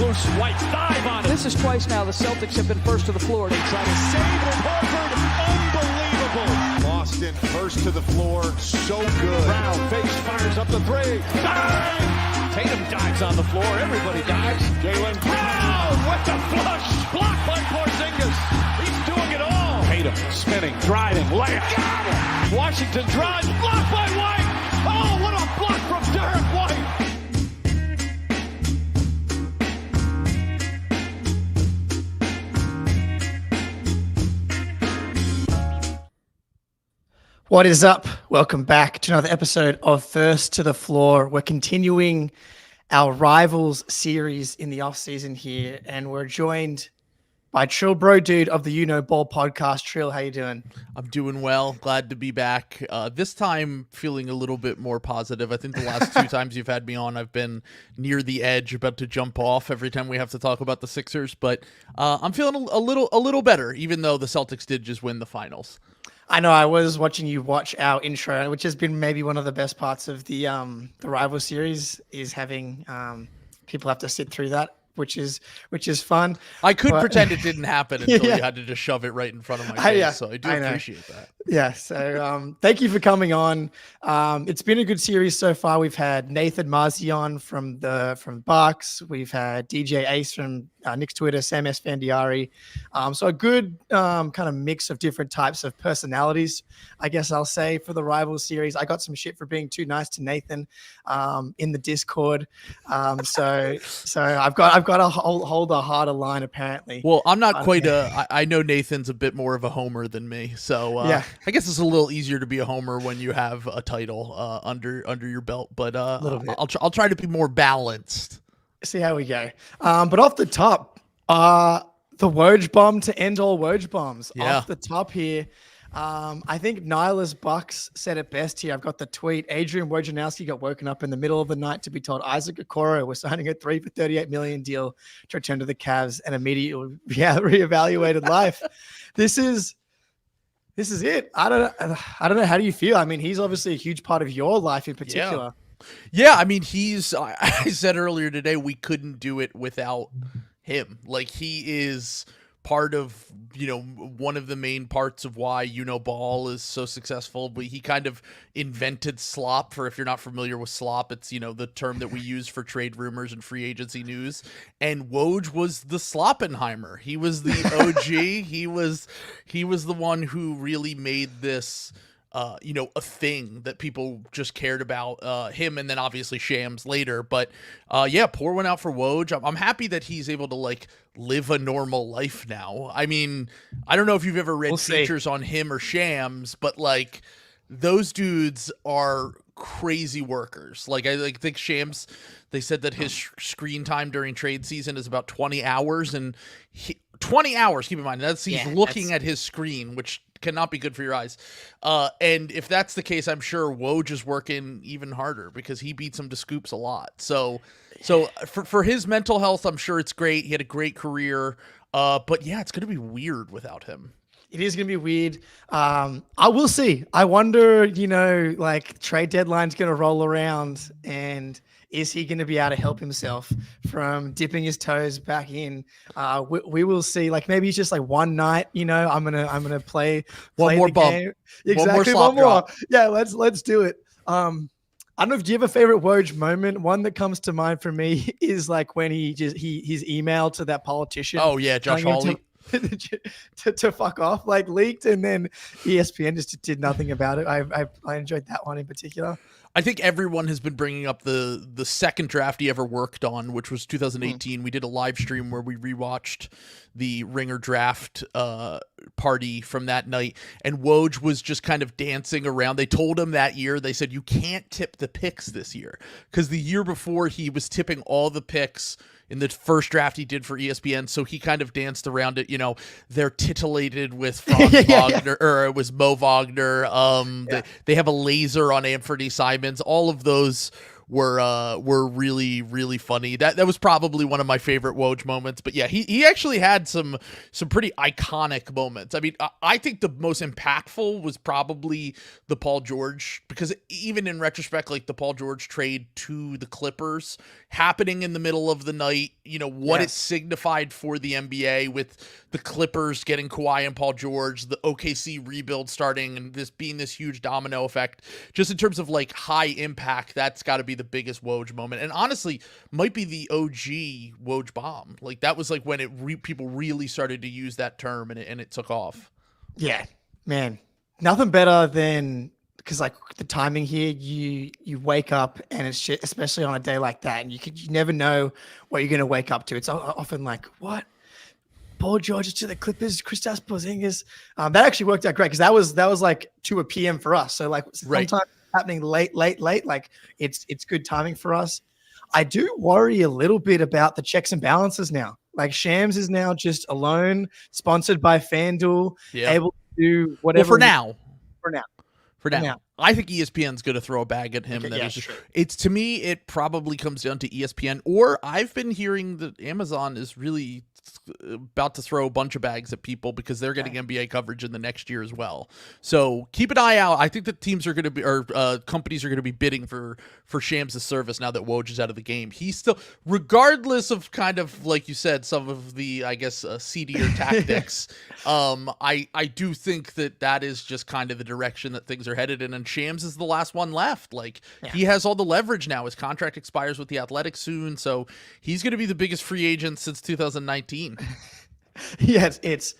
Loose White dive on it. This is twice now the Celtics have been first to the floor. They try to Save with Horford. Unbelievable. Boston first to the floor. So good. Brown face fires up the three. Bang! Tatum dives on the floor. Everybody dives. Jaylen Brown with the flush. Blocked by Porzingis. He's doing it all. Tatum spinning, driving, layup. Got it. Washington drives. Blocked by White. Oh, what a block from Derek White. What is up? Welcome back to another episode of First to the Floor. We're continuing our Rivals series in the offseason here, and we're joined by TrillBroDude of the You Know Ball podcast. Trill, how you doing? I'm doing well. Glad to be back. This time feeling a little bit more positive. I think the last two times you've had me on, I've been near the edge, about to jump off every time we have to talk about the Sixers, but I'm feeling a little better, even though the Celtics did just win the finals. I know I was watching you watch our intro, which has been maybe one of the best parts of the Rival series, is having people have to sit through that, which is fun. I could pretend it didn't happen until you had to just shove it right in front of my face. So I do appreciate that. Yeah. So thank you for coming on. It's been a good series so far. We've had Nathan Marzi on from Bucks. We've had DJ Ace from Nick's Twitter, Sam S. Fandiari. So a good kind of mix of different types of personalities, I guess I'll say, for the Rival series. I got some shit for being too nice to Nathan in the Discord. So I've got to hold a harder line apparently. Well, I'm not quite I know Nathan's a bit more of a homer than me. So I guess it's a little easier to be a homer when you have a title under your belt, but I'll try to be more balanced. See how we go. But off the top, the Woj bomb to end all Woj bombs. Yeah. Off the top here, I think Nyla's Bucks said it best here. I've got the tweet. Adrian Wojnarowski got woken up in the middle of the night to be told Isaac Okoro was signing a 3 for $38 million deal to return to the Cavs and immediately reevaluated life. This is it. I don't know. How do you feel? I mean, he's obviously a huge part of your life in particular. Yeah, I mean, I said earlier today, we couldn't do it without him. Like, he is part of, one of the main parts of why Ball is so successful. But he kind of invented slop. For if you're not familiar with slop, it's, the term that we use for trade rumors and free agency news. And Woj was the Sloppenheimer. He was the OG. he was the one who really made this a thing that people just cared about, him, and then obviously Shams later. But pour one out for Woj. I'm happy that he's able to live a normal life now. I mean, I don't know if you've ever read features on him or Shams, but those dudes are crazy workers. I think Shams, they said that his screen time during trade season is about 20 hours, and 20 hours, keep in mind, he's looking at his screen, which cannot be good for your eyes. And if that's the case, I'm sure Woj is working even harder because he beats him to scoops a lot. So for his mental health, I'm sure it's great. He had a great career. But yeah, it's going to be weird without him. It is going to be weird. I will see. I wonder, trade deadline's going to roll around, and is he going to be able to help himself from dipping his toes back in? We will see. Maybe it's just one night. I'm gonna play one more bump. Game. Exactly, one more. Drop. Yeah, let's do it. I don't know if do you have a favorite Woj moment. One that comes to mind for me is when his email to that politician. Oh yeah, Josh Hawley. To fuck off, leaked, and then ESPN just did nothing about it. I enjoyed that one in particular. I think everyone has been bringing up the second draft he ever worked on, which was 2018. We did a live stream where we rewatched the Ringer draft party from that night, and Woj was just kind of dancing around. They told him that year, they said, you can't tip the picks this year, because the year before he was tipping all the picks in the first draft he did for ESPN, so he kind of danced around it. They're titillated with Franz Wagner, or it was Mo Wagner. They have a laser on Anthony Simons. All of those were really, really funny. That was probably one of my favorite Woj moments. But yeah, he actually had some pretty iconic moments. I mean, I think the most impactful was probably the Paul George, because even in retrospect, like the Paul George trade to the Clippers happening in the middle of the night, what it signified for the NBA with the Clippers getting Kawhi and Paul George, the OKC rebuild starting, and this being this huge domino effect. Just in terms of like high impact, that's got to be the biggest Woj moment, and honestly might be the OG Woj bomb. Like that was like when people really started to use that term, and it took off. Yeah, man, nothing better than, because like the timing here, you wake up and it's shit, especially on a day like that, and you never know what you're gonna wake up to. It's often like, what? Paul George to the Clippers, Kristaps Porzingis. That actually worked out great, because that was like 2 p.m. for us. So like sometimes happening late. Like it's good timing for us. I do worry a little bit about the checks and balances now. Like Shams is now just alone, sponsored by FanDuel, able to do whatever. Well, for now. Yeah. I think ESPN's going to throw a bag at him. Okay, It's, to me, it probably comes down to ESPN, or I've been hearing that Amazon is really about to throw a bunch of bags at people because they're getting NBA coverage in the next year as well. So keep an eye out. I think that teams are going to be, or companies are going to be bidding for Shams' service now that Woj is out of the game. He's still, regardless of kind of, like you said, some of the, I guess, seedier tactics, I do think that is just kind of the direction that things are headed in, and Shams is the last one left. Like, he has all the leverage now. His contract expires with the Athletics soon, so he's going to be the biggest free agent since 2019. Yes, it's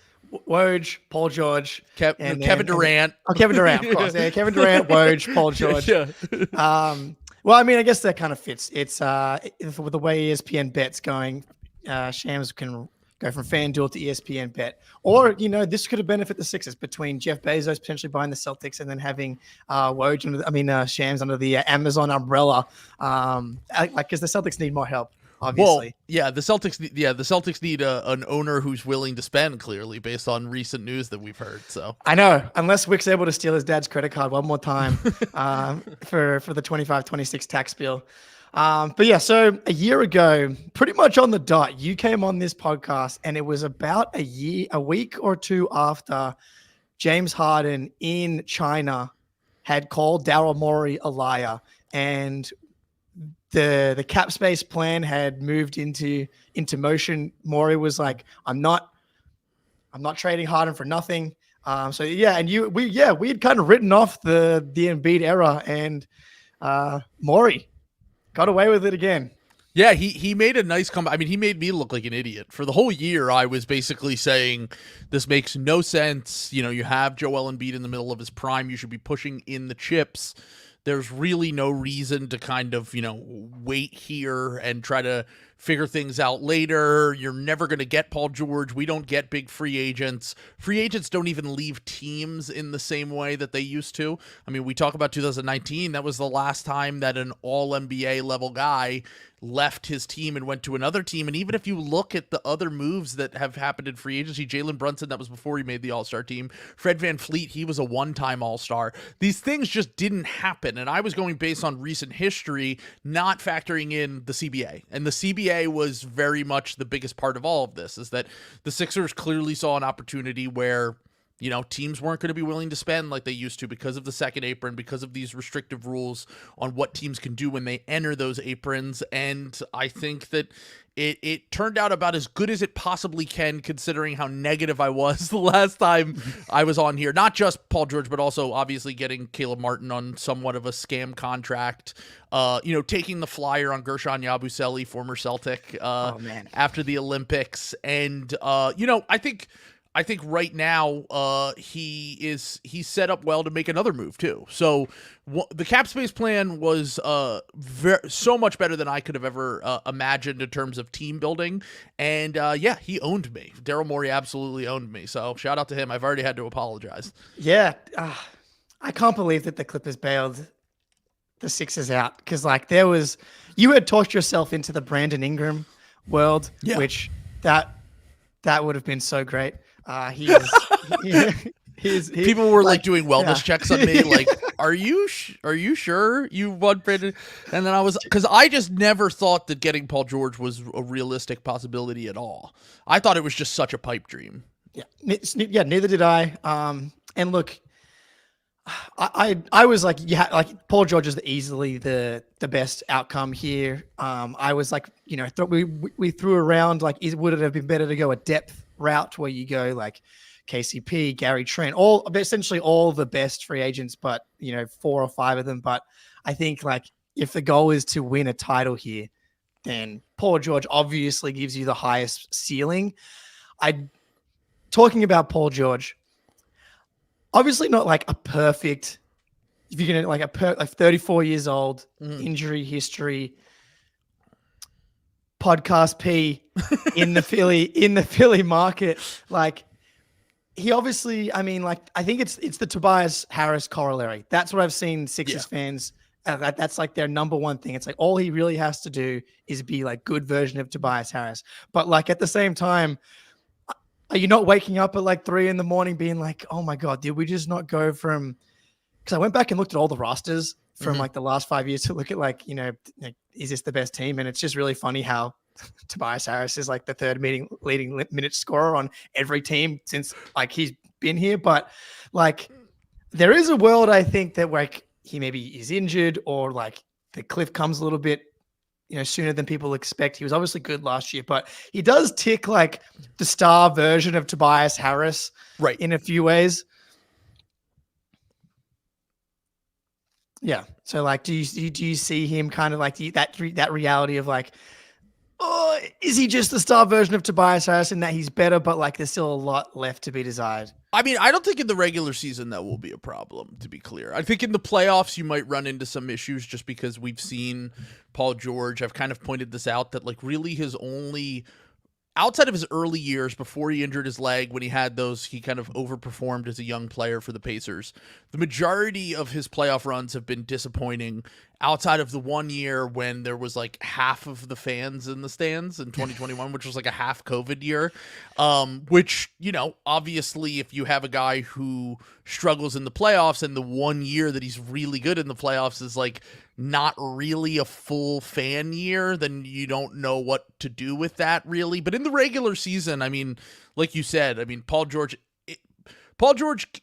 Woj, Paul George, and Kevin Durant. Kevin Durant, of course. Yeah, Kevin Durant, Woj, Paul George. Well, I mean, I guess that kind of fits. It's with the way ESPN bet's going, Shams can go from FanDuel to ESPN bet. Or, this could have benefited the Sixers between Jeff Bezos potentially buying the Celtics and then having Woj, Shams under the Amazon umbrella. Because the Celtics need more help, obviously. Well, the Celtics need an owner who's willing to spend, clearly, based on recent news that we've heard. So I know, unless Wick's able to steal his dad's credit card one more time for the 25-26 tax bill. But yeah, so a year ago, pretty much on the dot, you came on this podcast, and it was about a week or two after James Harden in China had called Daryl Morey a liar, and the cap space plan had moved into motion. Morey was like, I'm not trading Harden for nothing. So yeah, and we had kind of written off the Embiid era, and Morey got away with it again. Yeah, he made a nice comeback. I mean, he made me look like an idiot. For the whole year, I was basically saying, this makes no sense. You have Joel Embiid in the middle of his prime. You should be pushing in the chips. There's really no reason to kind of, wait here and try to figure things out later. You're never going to get Paul George. We don't get big free agents. Free agents don't even leave teams in the same way that they used to. I mean, we talk about 2019. That was the last time that an all-NBA level guy left his team and went to another team. And even if you look at the other moves that have happened in free agency, Jalen Brunson, that was before he made the All-Star team. Fred VanVleet, he was a one-time All-Star. These things just didn't happen. And I was going based on recent history, not factoring in the CBA. And the CBA was very much the biggest part of all of this, is that the Sixers clearly saw an opportunity where teams weren't going to be willing to spend like they used to because of the second apron, because of these restrictive rules on what teams can do when they enter those aprons. And I think that it turned out about as good as it possibly can, considering how negative I was the last time I was on here. Not just Paul George, but also obviously getting Caleb Martin on somewhat of a scam contract, taking the flyer on Gershon Yabusele, former Celtic, after the Olympics. And, I think right now he's set up well to make another move too. So the cap space plan was so much better than I could have ever imagined in terms of team building. And he owned me. Daryl Morey absolutely owned me. So shout out to him. I've already had to apologize. Yeah, I can't believe that the Clippers bailed the Sixers out, because you had talked yourself into the Brandon Ingram world, which that would have been so great. People were like doing wellness checks on me. Like, are you sure you want Brandon? And then I was, because I just never thought that getting Paul George was a realistic possibility at all. I thought it was just such a pipe dream. Yeah, neither did I. And look, I was like, yeah, like Paul George is easily the best outcome here. I was like, we threw around like, would it have been better to go a depth route where you go like KCP, Gary Trent, essentially all the best free agents, but 4 or 5 of them. But I think like if the goal is to win a title here, then Paul George obviously gives you the highest ceiling. Talking about Paul George, obviously not like a perfect, if you're going to like 34 years old, injury history, podcast P in the Philly market. Like he obviously, I mean, like, I think it's the Tobias Harris corollary. That's what I've seen Sixers fans. That's like their number one thing. It's like all he really has to do is be like good version of Tobias Harris. But like at the same time, are you not waking up at like 3 a.m. being like, oh my God, did we just not go from, because I went back and looked at all the rosters from like the last 5 years to look at like, is this the best team? And it's just really funny how Tobias Harris is like the third leading minute scorer on every team since like he's been here. But like there is a world, I think, that like he maybe is injured or like the cliff comes a little bit sooner than people expect. He was obviously good last year, but he does tick like the star version of Tobias Harris, right, in a few ways. Yeah. So like, do you see him kind of like that reality of like, oh, is he just the star version of Tobias Harris in that he's better, but like there's still a lot left to be desired? I mean, I don't think in the regular season that will be a problem, to be clear. I think in the playoffs you might run into some issues just because we've seen Paul George. I've kind of pointed this out that like really his only, outside of his early years before he injured his leg, when he had those, he kind of overperformed as a young player for the Pacers. The majority of his playoff runs have been disappointing, outside of the 1 year when there was like half of the fans in the stands in 2021, which was like a half COVID year. Which, obviously if you have a guy who struggles in the playoffs and the 1 year that he's really good in the playoffs is like not really a full fan year, then you don't know what to do with that really. But in the regular season, I mean, like you said, I mean, Paul George,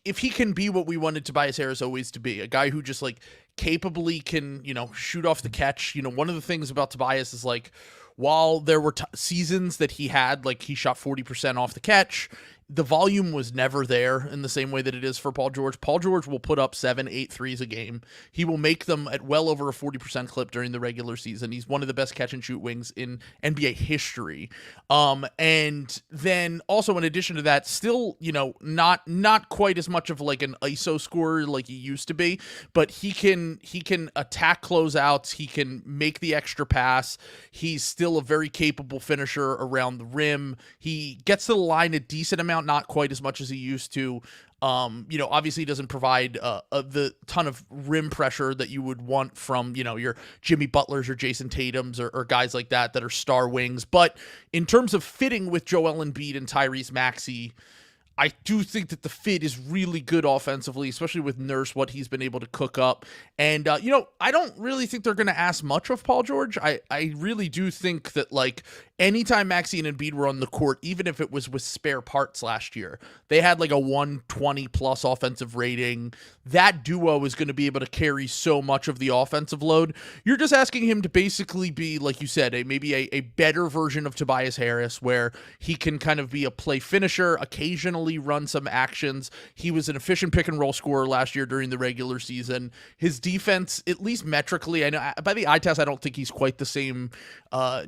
if he can be what we wanted Tobias Harris always to be, a guy who just like capably can, shoot off the catch. One of the things about Tobias is like, while there were seasons that he had, like he shot 40% off the catch, the volume was never there in the same way that it is for Paul George. Paul George will put up 7-8 threes a game. He will make them at well over a 40% clip during the regular season. He's one of the best catch and shoot wings in NBA history. And then also in addition to that, still, not quite as much of like an ISO scorer like he used to be, but he can attack closeouts. He can make the extra pass. He's still a very capable finisher around the rim. He gets to the line a decent amount, not quite as much as he used to. Obviously he doesn't provide the ton of rim pressure that you would want from, your Jimmy Butlers or Jason Tatums or guys like that are star wings. But in terms of fitting with Joel Embiid and Tyrese Maxey, I do think that the fit is really good offensively, especially with Nurse, what he's been able to cook up. And, I don't really think they're going to ask much of Paul George. I really do think that, like, anytime Maxey and Embiid were on the court, even if it was with spare parts last year, they had like a 120-plus offensive rating. That duo is going to be able to carry so much of the offensive load. You're just asking him to basically be, like you said, maybe a better version of Tobias Harris, where he can kind of be a play finisher, occasionally run some actions. He was an efficient pick-and-roll scorer last year during the regular season. His defense, at least metrically, I know by the eye test, I don't think he's quite the same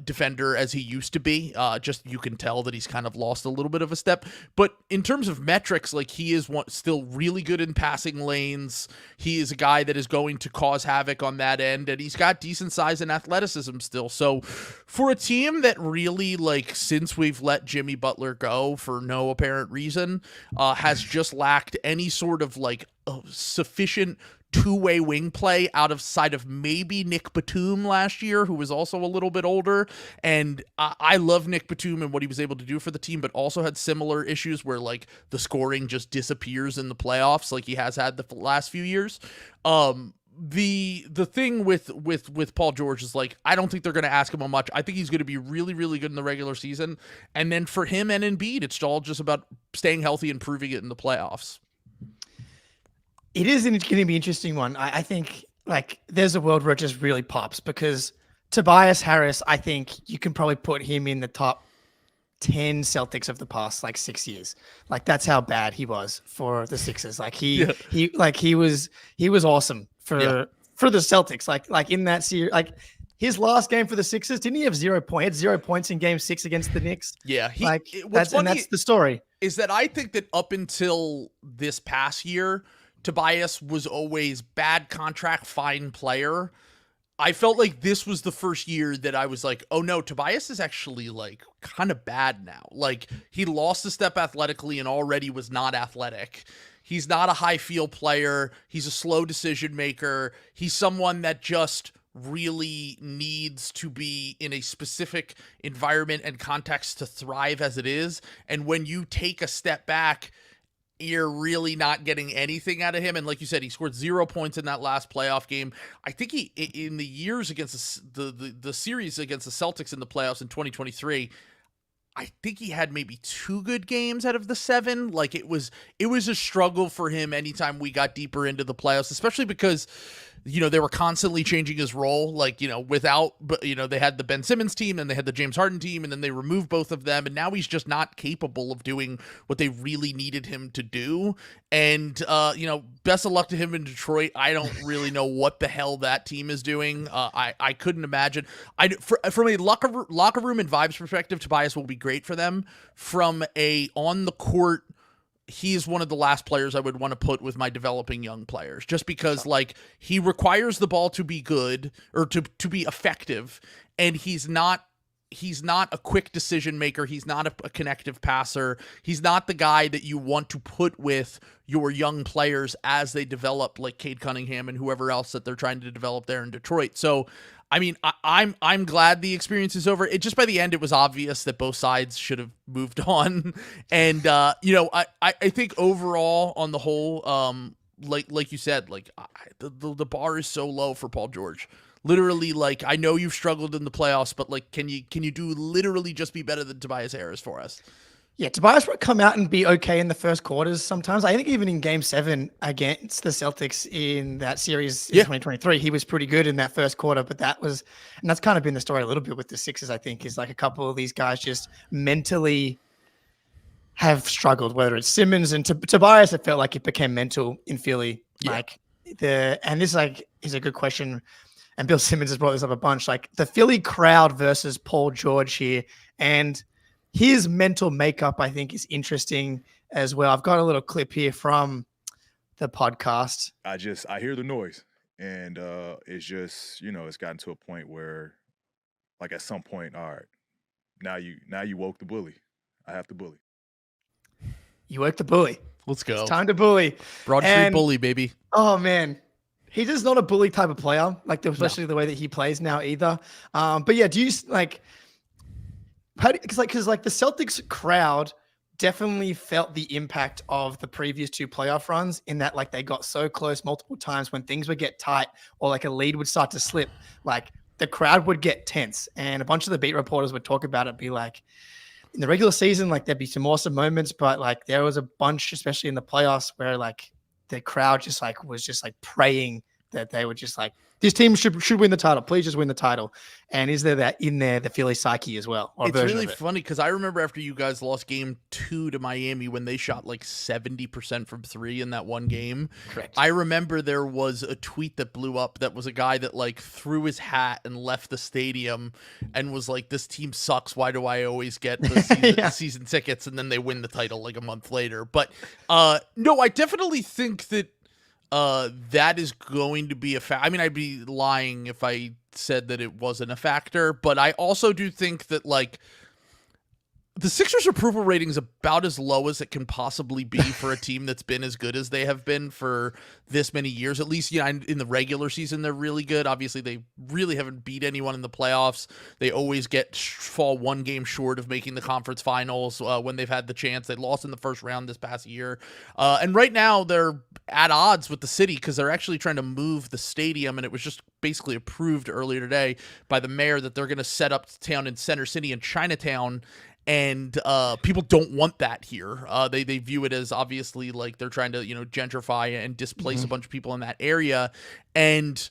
defender as he used to be. Just you can tell that he's kind of lost a little bit of a step. But in terms of metrics, like he is still really good in passing lanes. He is a guy that is going to cause havoc on that end, and he's got decent size and athleticism still. So for a team that really, like, since we've let Jimmy Butler go for no apparent reason, has just lacked any sort of like sufficient two-way wing play outside of maybe Nick Batum last year, who was also a little bit older. And I love Nick Batum and what he was able to do for the team, but also had similar issues where like the scoring just disappears in the playoffs like he has had the last few years. The thing with Paul George is like, I don't think they're going to ask him on much. I think he's going to be really, really good in the regular season. And then for him and Embiid, it's all just about staying healthy and proving it in the playoffs. It is going to be an interesting one. I think like there's a world where it just really pops because Tobias Harris, I think you can probably put him in the top 10 Celtics of the past like 6 years. Like that's how bad he was for the Sixers. Like he was awesome for the Celtics. Like in that series, like his last game for the Sixers, didn't he have 0 points? He had 0 points in game 6 against the Knicks. Yeah. That's the story. Is that I think that up until this past year, Tobias was always bad contract, fine player. I felt like this was the first year that I was like, oh no, Tobias is actually like kind of bad now. Like he lost a step athletically and already was not athletic. He's not a high field player. He's a slow decision maker. He's someone that just really needs to be in a specific environment and context to thrive as it is. And when you take a step back, you're really not getting anything out of him. And like you said, he scored 0 points in that last playoff game. I think he, in the years against the series against the Celtics in the playoffs in 2023, I think he had maybe 2 good games out of the 7. Like it was a struggle for him anytime we got deeper into the playoffs, especially because, you know, they were constantly changing his role. Like, you know, they had the Ben Simmons team and they had the James Harden team, and then they removed both of them. And now he's just not capable of doing what they really needed him to do. And, you know, best of luck to him in Detroit. I don't really know what the hell that team is doing. I couldn't imagine. From a locker room and vibes perspective, Tobias will be great for them. From a on the court, he is one of the last players I would want to put with my developing young players, just because like he requires the ball to be good or to be effective. And he's not a quick decision maker. He's not a connective passer. He's not the guy that you want to put with your young players as they develop, like Cade Cunningham and whoever else that they're trying to develop there in Detroit. So, I mean, I'm glad the experience is over. It just by the end, it was obvious that both sides should have moved on. And, you know, I think overall on the whole, like you said, like the bar is so low for Paul George. Literally, like, I know you've struggled in the playoffs, but like, can you do literally just be better than Tobias Harris for us? Yeah, Tobias would come out and be okay in the first quarters sometimes. I think even in game 7 against the Celtics in that series in 2023, he was pretty good in that first quarter. But that's kind of been the story a little bit with the Sixers, I think, is like a couple of these guys just mentally have struggled, whether it's Simmons and Tobias. It felt like it became mental in Philly. Yeah. And this like is a good question. And Bill Simmons has brought this up a bunch, like the Philly crowd versus Paul George here. And his mental makeup, I think, is interesting as well. I've got a little clip here from the podcast. I hear the noise, and it's just, you know, it's gotten to a point where, like, at some point, all right, now you woke the bully. I have to bully. You woke the bully. Let's go. It's time to bully. Broad Street bully, baby. Oh man, he's just not a bully type of player, like especially the way that he plays now either. But yeah, do you like? Because the Celtics crowd definitely felt the impact of the previous 2 playoff runs in that like they got so close multiple times when things would get tight or like a lead would start to slip, like the crowd would get tense. And a bunch of the beat reporters would talk about it, be like, in the regular season, like there'd be some awesome moments, but like there was a bunch, especially in the playoffs, where like the crowd just like was just like praying that they were just like, this team should win the title. Please just win the title. And is there that in there, the Philly psyche as well? It's really funny because I remember after you guys lost game 2 to Miami when they shot like 70% from 3 in that one game. Correct. I remember there was a tweet that blew up that was a guy that like threw his hat and left the stadium and was like, this team sucks. Why do I always get the season tickets? And then they win the title like a month later. But no, I definitely think that that is going to be a fact. I mean, I'd be lying if I said that it wasn't a factor, but I also do think that like The Sixers' approval rating is about as low as it can possibly be for a team that's been as good as they have been for this many years. At least, in the regular season, they're really good. Obviously, they really haven't beat anyone in the playoffs. They always fall one game short of making the conference finals when they've had the chance. They lost in the first round this past year. And right now, they're at odds with the city because they're actually trying to move the stadium, and it was just basically approved earlier today by the mayor that they're going to set up town in Center City in Chinatown. And people don't want that here. They view it as obviously like they're trying to gentrify and displace a bunch of people in that area. And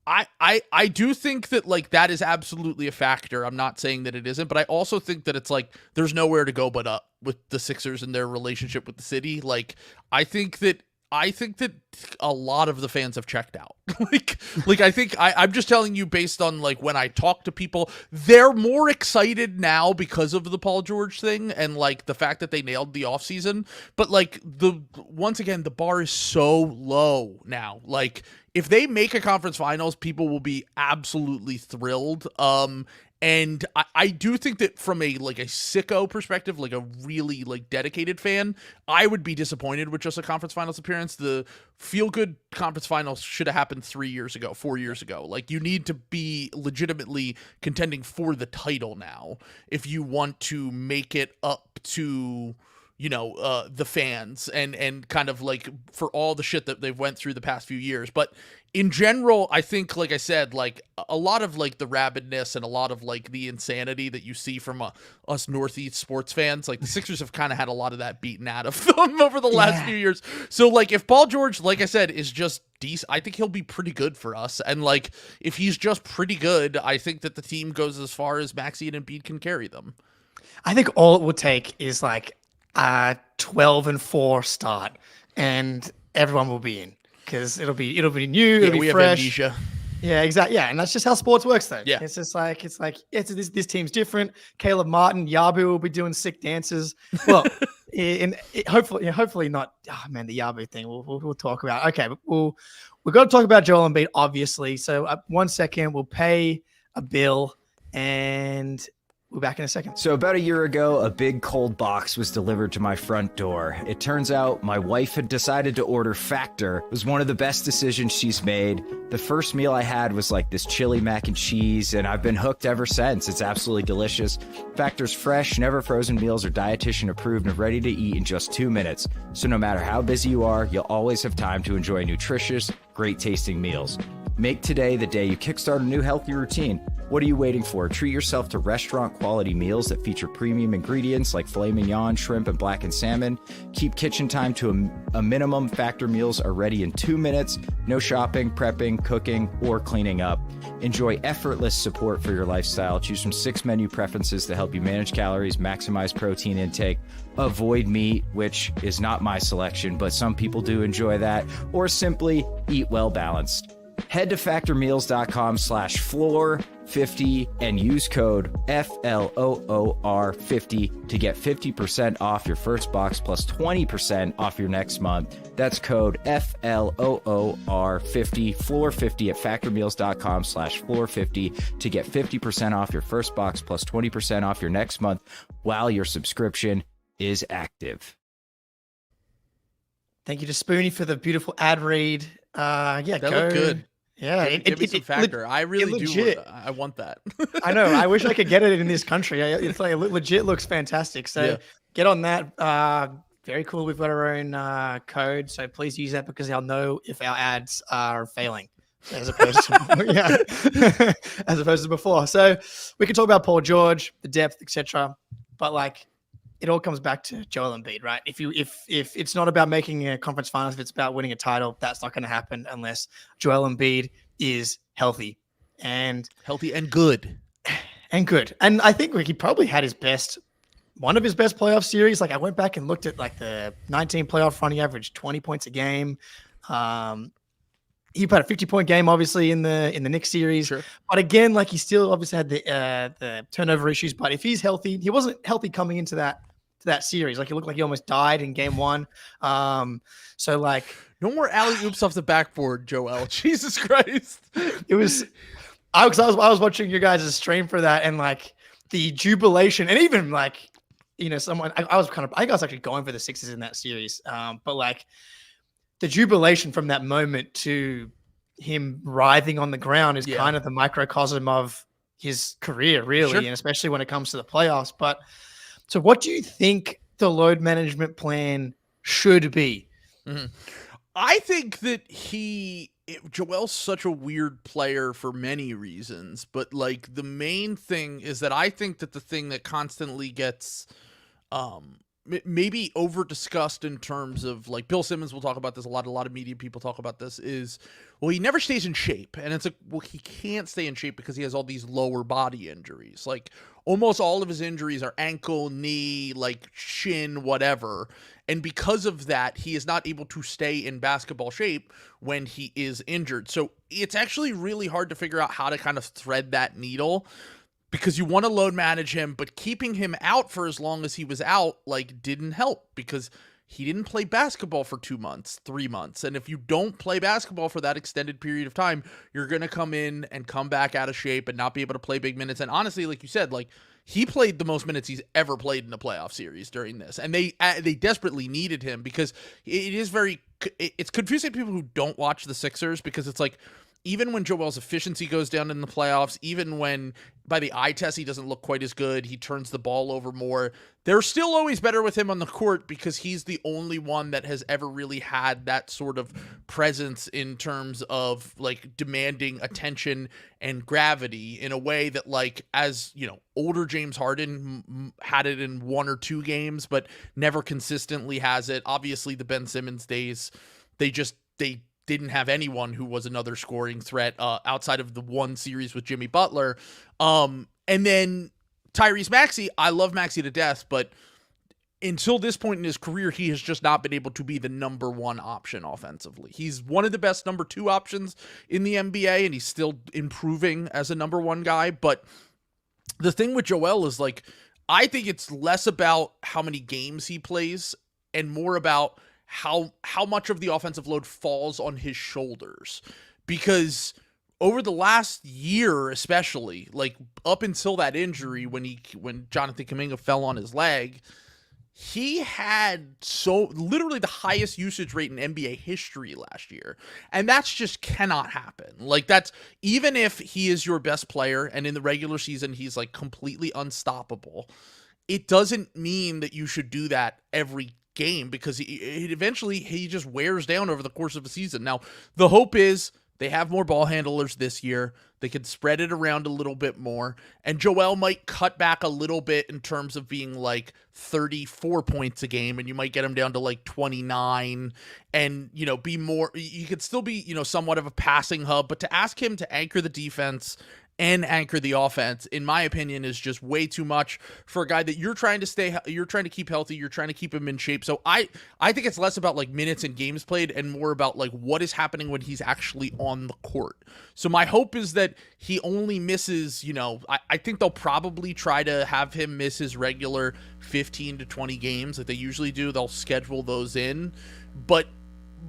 I do think that like that is absolutely a factor. I'm not saying that it isn't, but I also think that it's like there's nowhere to go but up with the Sixers and their relationship with the city. Like I think that a lot of the fans have checked out. I'm just telling you based on like when I talk to people, they're more excited now because of the Paul George thing and like the fact that they nailed the offseason. But like once again, the bar is so low now. Like if they make a conference finals, people will be absolutely thrilled. And I do think that from a sicko perspective, like a really like dedicated fan, I would be disappointed with just a conference finals appearance. The feel-good conference finals should have happened 4 years ago. Like you need to be legitimately contending for the title now if you want to make it up to the fans and kind of like for all the shit that they've went through the past few years. But in general, I think, like I said, like a lot of like the rabidness and a lot of like the insanity that you see from us Northeast sports fans, like the Sixers have kind of had a lot of that beaten out of them over the last few years. So like if Paul George, like I said, is just decent, I think he'll be pretty good for us. And like if he's just pretty good, I think that the team goes as far as Maxey and Embiid can carry them. I think all it will take is like 12-4 start, and everyone will be in because it'll be new, it'll be fresh. Have amnesia. Yeah, exactly. Yeah, and that's just how sports works, though. Yeah, it's just like this team's different. Caleb Martin, Yabu will be doing sick dances. Well, hopefully not. Oh man, the Yabu thing. We'll talk about. Okay, but we've got to talk about Joel Embiid, obviously. So 1 second, we'll pay a bill and we're back in a second. So about a year ago, a big cold box was delivered to my front door. It turns out my wife had decided to order Factor. It was one of the best decisions she's made. The first meal I had was like this chili mac and cheese, and I've been hooked ever since. It's absolutely delicious. Factor's fresh, never frozen meals are dietitian approved and ready to eat in just 2 minutes. So no matter how busy you are, you'll always have time to enjoy nutritious, great tasting meals. Make today the day you kickstart a new healthy routine. What are you waiting for? Treat yourself to restaurant-quality meals that feature premium ingredients like filet mignon, shrimp, and blackened salmon. Keep kitchen time to a minimum. Factor meals are ready in 2 minutes. No shopping, prepping, cooking, or cleaning up. Enjoy effortless support for your lifestyle. Choose from 6 menu preferences to help you manage calories, maximize protein intake, avoid meat, which is not my selection, but some people do enjoy that, or simply eat well balanced. Head to factormeals.com/floor50 and use code FLOOR50 to get 50% off your first box plus 20% off your next month. That's code FLOOR50, floor50 at factormeals.com/floor50 to get 50% off your first box plus 20% off your next month while your subscription is active. Thank you to Spoonie for the beautiful ad read. That looked good. Yeah, give me some Factor. I really do. I want that. I know. I wish I could get it in this country. It's like it legit looks fantastic. So get on that. Very cool. We've got our own code, so please use that because I'll know if our ads are failing as opposed to as opposed to before. So we can talk about Paul George, the depth, etc. But like, it all comes back to Joel Embiid, right? If it's not about making a conference finals, if it's about winning a title, that's not going to happen unless Joel Embiid is healthy and good. And good. And I think he probably had one of his best playoff series. Like I went back and looked at like the 19 playoff run. He averaged 20 points a game. He had a 50-point game, obviously, in the Knicks series. Sure. But again, like he still obviously had the turnover issues. But if he's healthy, he wasn't healthy coming into that series. Like it looked like he almost died in game 1. So like no more alley oops off the backboard, Joel. Jesus Christ. It was I was watching your guys' stream for that, and like the jubilation, and even like someone I think I was actually going for the Sixers in that series. But like the jubilation from that moment to him writhing on the ground is kind of the microcosm of his career, really, and especially when it comes to the playoffs. But so what do you think the load management plan should be? Mm-hmm. I think that Joel's such a weird player for many reasons, but like the main thing is that I think that the thing that constantly gets maybe over discussed in terms of like Bill Simmons will talk about this a lot of media people talk about this is, well, he never stays in shape. And it's like, well, he can't stay in shape because he has all these lower body injuries. Like almost all of his injuries are ankle, knee, like shin, whatever. And because of that, he is not able to stay in basketball shape when he is injured. So it's actually really hard to figure out how to kind of thread that needle, because you want to load manage him, but keeping him out for as long as he was out, like, didn't help because he didn't play basketball for 2 months, 3 months. And if you don't play basketball for that extended period of time, you're going to come in and come back out of shape and not be able to play big minutes. And honestly, like you said, like, he played the most minutes he's ever played in a playoff series during this. And they desperately needed him because it's confusing to people who don't watch the Sixers, because it's like, even when Joel's efficiency goes down in the playoffs, even when by the eye test he doesn't look quite as good, he turns the ball over more, they're still always better with him on the court because he's the only one that has ever really had that sort of presence in terms of like demanding attention and gravity in a way that, like, as you know, older James Harden had it in 1 or 2 games, but never consistently has it. Obviously the Ben Simmons days, they didn't have anyone who was another scoring threat outside of the one series with Jimmy Butler. And then Tyrese Maxey, I love Maxey to death, but until this point in his career, he has just not been able to be the number 1 option offensively. He's one of the best number 2 options in the NBA, and he's still improving as a number 1 guy. But the thing with Joel is, like, I think it's less about how many games he plays and more about how much of the offensive load falls on his shoulders. Because over the last year, especially, like up until that injury when Jonathan Kuminga fell on his leg, he had literally the highest usage rate in NBA history last year. And that's just cannot happen. Like, that's, even if he is your best player and in the regular season he's like completely unstoppable, it doesn't mean that you should do that every game, because eventually he just wears down over the course of a season. Now, the hope is they have more ball handlers this year. They can spread it around a little bit more. And Joel might cut back a little bit in terms of being like 34 points a game, and you might get him down to like 29 and, you know, be more, you could still be, you know, somewhat of a passing hub, but to ask him to anchor the defense and anchor the offense, in my opinion, is just way too much for a guy that you're trying to keep healthy, you're trying to keep him in shape. So I think it's less about like minutes and games played and more about like what is happening when he's actually on the court. So my hope is that he only misses, you know, I think they'll probably try to have him miss his regular 15 to 20 games that they usually do. They'll schedule those in. But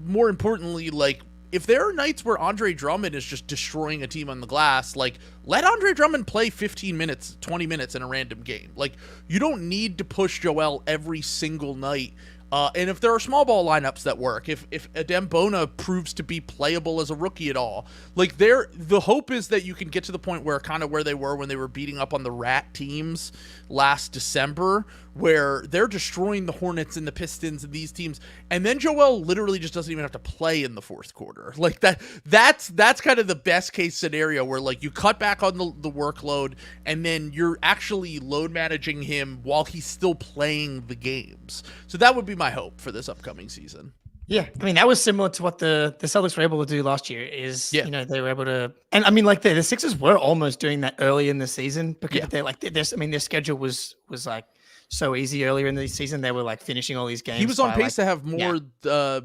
more importantly, like, if there are nights where Andre Drummond is just destroying a team on the glass, like, let Andre Drummond play 15 minutes, 20 minutes in a random game. Like, you don't need to push Joel every single night. And if there are small ball lineups that work, if Adem Bona proves to be playable as a rookie at all, like, the hope is that you can get to the point where kind of where they were when they were beating up on the Rat teams last December, where they're destroying the Hornets and the Pistons and these teams, and then Joel literally just doesn't even have to play in the fourth quarter. Like, that's kind of the best case scenario, where like you cut back on the workload and then you're actually load managing him while he's still playing the games. So that would be my hope for this upcoming season. Yeah, I mean, that was similar to what the Celtics were able to do last year. You know, they were able to, and I mean, like the Sixers were almost doing that early in the season, because they're like this. I mean, their schedule was like so easy earlier in the season. They were like finishing all these games. He was on pace to have more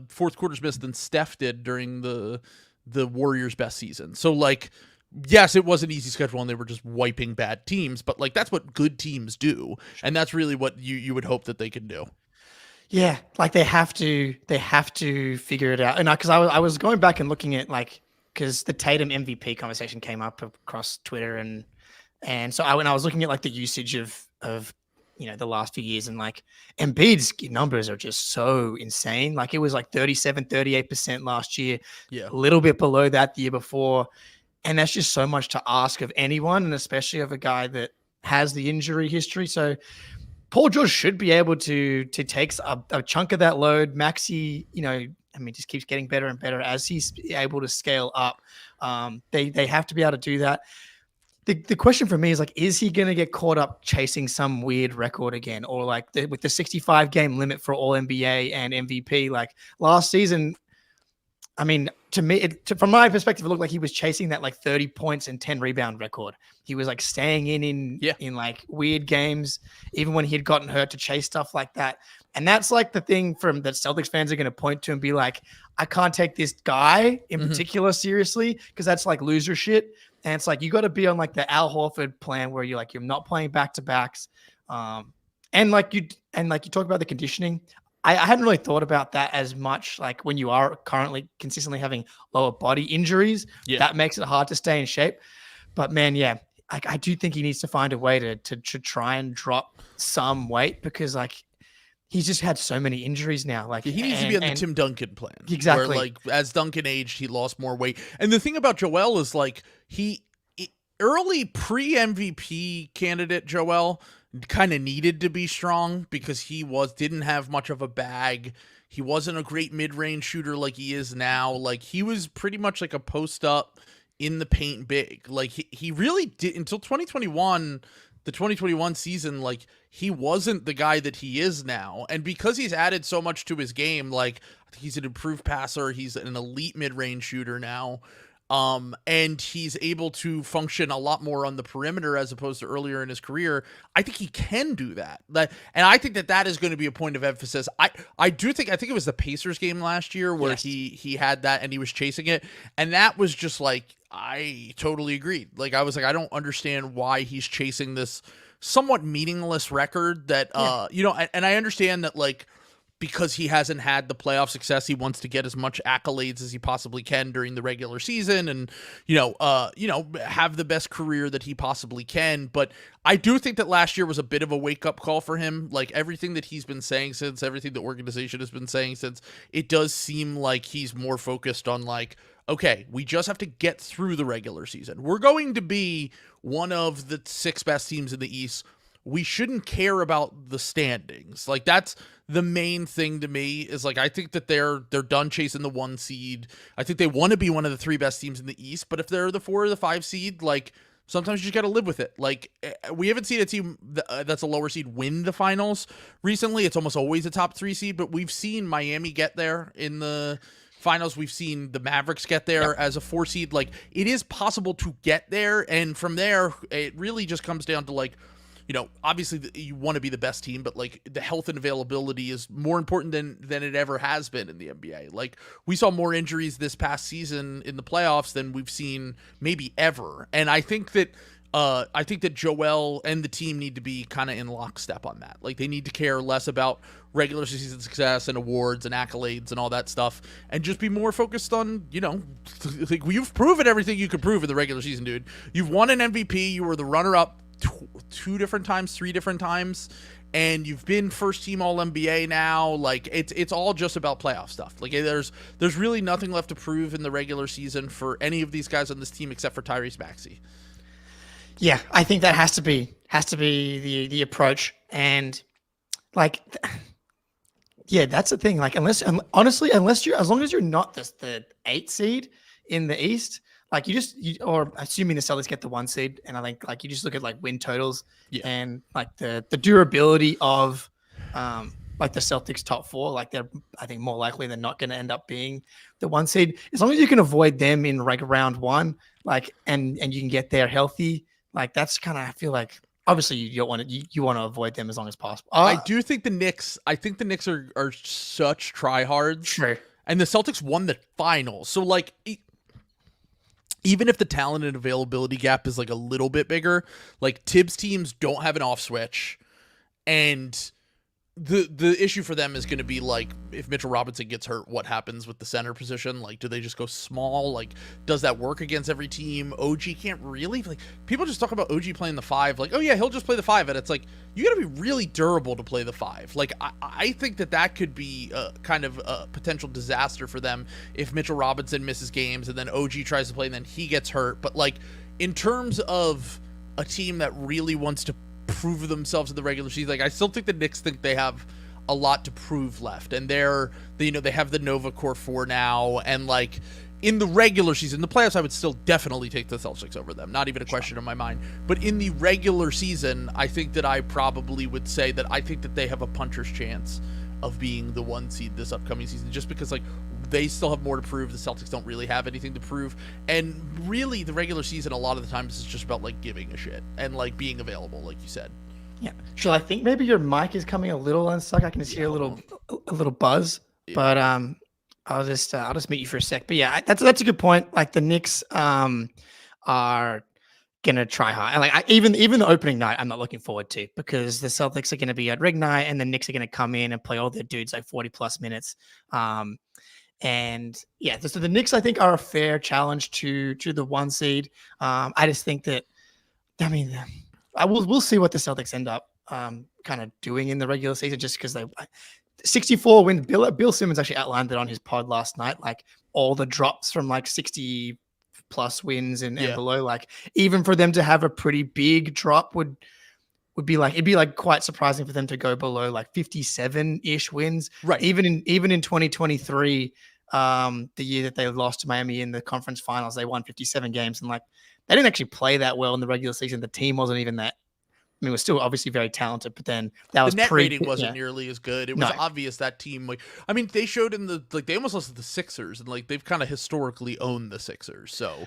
fourth quarters missed than Steph did during the Warriors' best season. So like, yes, it was an easy schedule and they were just wiping bad teams, but like that's what good teams do, and that's really what you would hope that they can do. Yeah, like they have to figure it out. And because I was going back and looking at, like, because the Tatum MVP conversation came up across Twitter, and so when I was looking at like the usage of the last few years. And like Embiid's numbers are just so insane. Like it was like 38% last year, Yeah. a little bit below that the year before. And that's just so much to ask of anyone, and especially of a guy that has the injury history. So Paul George should be able to take a chunk of that load. Maxey, just keeps getting better and better as he's able to scale up. They have to be able to do that. The question for me is like, is he going to get caught up chasing some weird record again? Or like with the 65 game limit for all NBA and MVP, like last season, I mean, to me, from my perspective, it looked like he was chasing that like 30 points and 10 rebound record. He was like staying in like weird games, even when he had gotten hurt, to chase stuff like that. And that's like the thing from that Celtics fans are going to point to and be like, I can't take this guy in particular seriously, because that's like loser shit. And it's like, you got to be on like the Al Horford plan where you're not playing back to backs. And like you talk about the conditioning. I hadn't really thought about that as much. Like when you are currently consistently having lower body injuries, that makes it hard to stay in shape. But man, I do think he needs to find a way to try and drop some weight, because like he's just had so many injuries now. Like he needs to be on the Tim Duncan plan. Exactly. Where like as Duncan aged, he lost more weight. And the thing about Joel is like early pre-MVP candidate Joel kind of needed to be strong, because he didn't have much of a bag. He wasn't a great mid-range shooter like he is now. Like he was pretty much like a post up in the paint big. Like he really did until 2021, the 2021 season. Like he wasn't the guy that he is now. And because he's added so much to his game, like I think he's an improved passer. He's an elite mid-range shooter now. And he's able to function a lot more on the perimeter as opposed to earlier in his career. I think he can do that. And I think that is going to be a point of emphasis. I think it was the Pacers game last year where he had that and he was chasing it. And that was just like, I totally agreed. Like, I was like, I don't understand why he's chasing this somewhat meaningless record that, and I understand that like, because he hasn't had the playoff success, he wants to get as much accolades as he possibly can during the regular season and, have the best career that he possibly can. But I do think that last year was a bit of a wake-up call for him. Like everything that he's been saying since, everything the organization has been saying since, it does seem like he's more focused on like, okay, we just have to get through the regular season. We're going to be one of the 6 best teams in the East. We shouldn't care about the standings. Like that's the main thing to me, is like, I think that they're done chasing the 1 seed. I think they want to be one of the 3 best teams in the East, but if they're the 4 or the 5 seed, like sometimes you just got to live with it. Like we haven't seen a team that's a lower seed win the finals recently. It's almost always a top 3 seed, but we've seen Miami get there in the finals. We've seen the Mavericks get there as a 4 seed. Like it is possible to get there. And from there, it really just comes down to like, obviously you want to be the best team, but like the health and availability is more important than it ever has been in the NBA. Like we saw more injuries this past season in the playoffs than we've seen maybe ever. And I think that Joel and the team need to be kind of in lockstep on that. Like they need to care less about regular season success and awards and accolades and all that stuff, and just be more focused on, like you've proven everything you could prove in the regular season, dude. You've won an MVP. You were the runner-up 2 different times, 3 different times, and you've been first team all NBA now. Like it's all just about playoff stuff. Like there's really nothing left to prove in the regular season for any of these guys on this team except for Tyrese Maxey. Yeah, I think that has to be the approach. And like that's the thing. Like as long as you're not the 8 seed in the East, like or assuming the Celtics get the 1 seed, and I think like you just look at like win totals and like the durability of like the Celtics top 4, like they're, I think, more likely than not going to end up being the 1 seed. As long as you can avoid them in like round 1, like and you can get there healthy, like that's kind of, I feel like obviously you don't want to you want to avoid them as long as possible. I do think the Knicks. I think the Knicks are such tryhards. Sure. And the Celtics won the finals, so like. Even if the talent and availability gap is like a little bit bigger, like Tibbs teams don't have an off switch, and the issue for them is going to be like, if Mitchell Robinson gets hurt, what happens with the center position? Like, do they just go small? Like, does that work against every team? OG can't really, like, people just talk about OG playing the 5, like, oh yeah, he'll just play the 5, and it's like, you got to be really durable to play the 5. Like, I think that could be kind of a potential disaster for them if Mitchell Robinson misses games and then OG tries to play and then he gets hurt. But like, in terms of a team that really wants to prove themselves in the regular season, like, I still think the Knicks think they have a lot to prove left, and they have the Nova Core 4 now, and like, in the regular season, the playoffs, I would still definitely take the Celtics over them, not even a question in my mind. But in the regular season, I think that I probably would say that I think that they have a puncher's chance of being the 1 seed this upcoming season, just because like, they still have more to prove. The Celtics don't really have anything to prove. And really, the regular season, a lot of the times, is just about like giving a shit and like being available, like you said. Yeah. Sure. I think maybe your mic is coming a little unstuck. I can just hear a little buzz. Yeah. But I'll just mute you for a sec. But yeah, that's a good point. Like, the Knicks are gonna try hard. And like, even the opening night, I'm not looking forward to, because the Celtics are gonna be at Rig Night, and the Knicks are gonna come in and play all their dudes like 40+ minutes. And yeah, so the Knicks, I think, are a fair challenge to the 1 seed. I just think that, I mean, we'll see what the Celtics end up kind of doing in the regular season, just because they 64 wins. Bill Simmons actually outlined it on his pod last night, like all the drops from like 60+ wins and below. Like, even for them to have a pretty big drop would be like, it'd be like quite surprising for them to go below like 57-ish wins. Right. Even in 2023, the year that they lost to Miami in the conference finals, they won 57 games, and like, they didn't actually play that well in the regular season. The team wasn't even that. I mean, it was still obviously very talented, but then that was the net rating wasn't nearly as good. It was obvious that team, like, I mean, they showed in the, like, they almost lost to the Sixers, and like, they've kind of historically owned the Sixers. So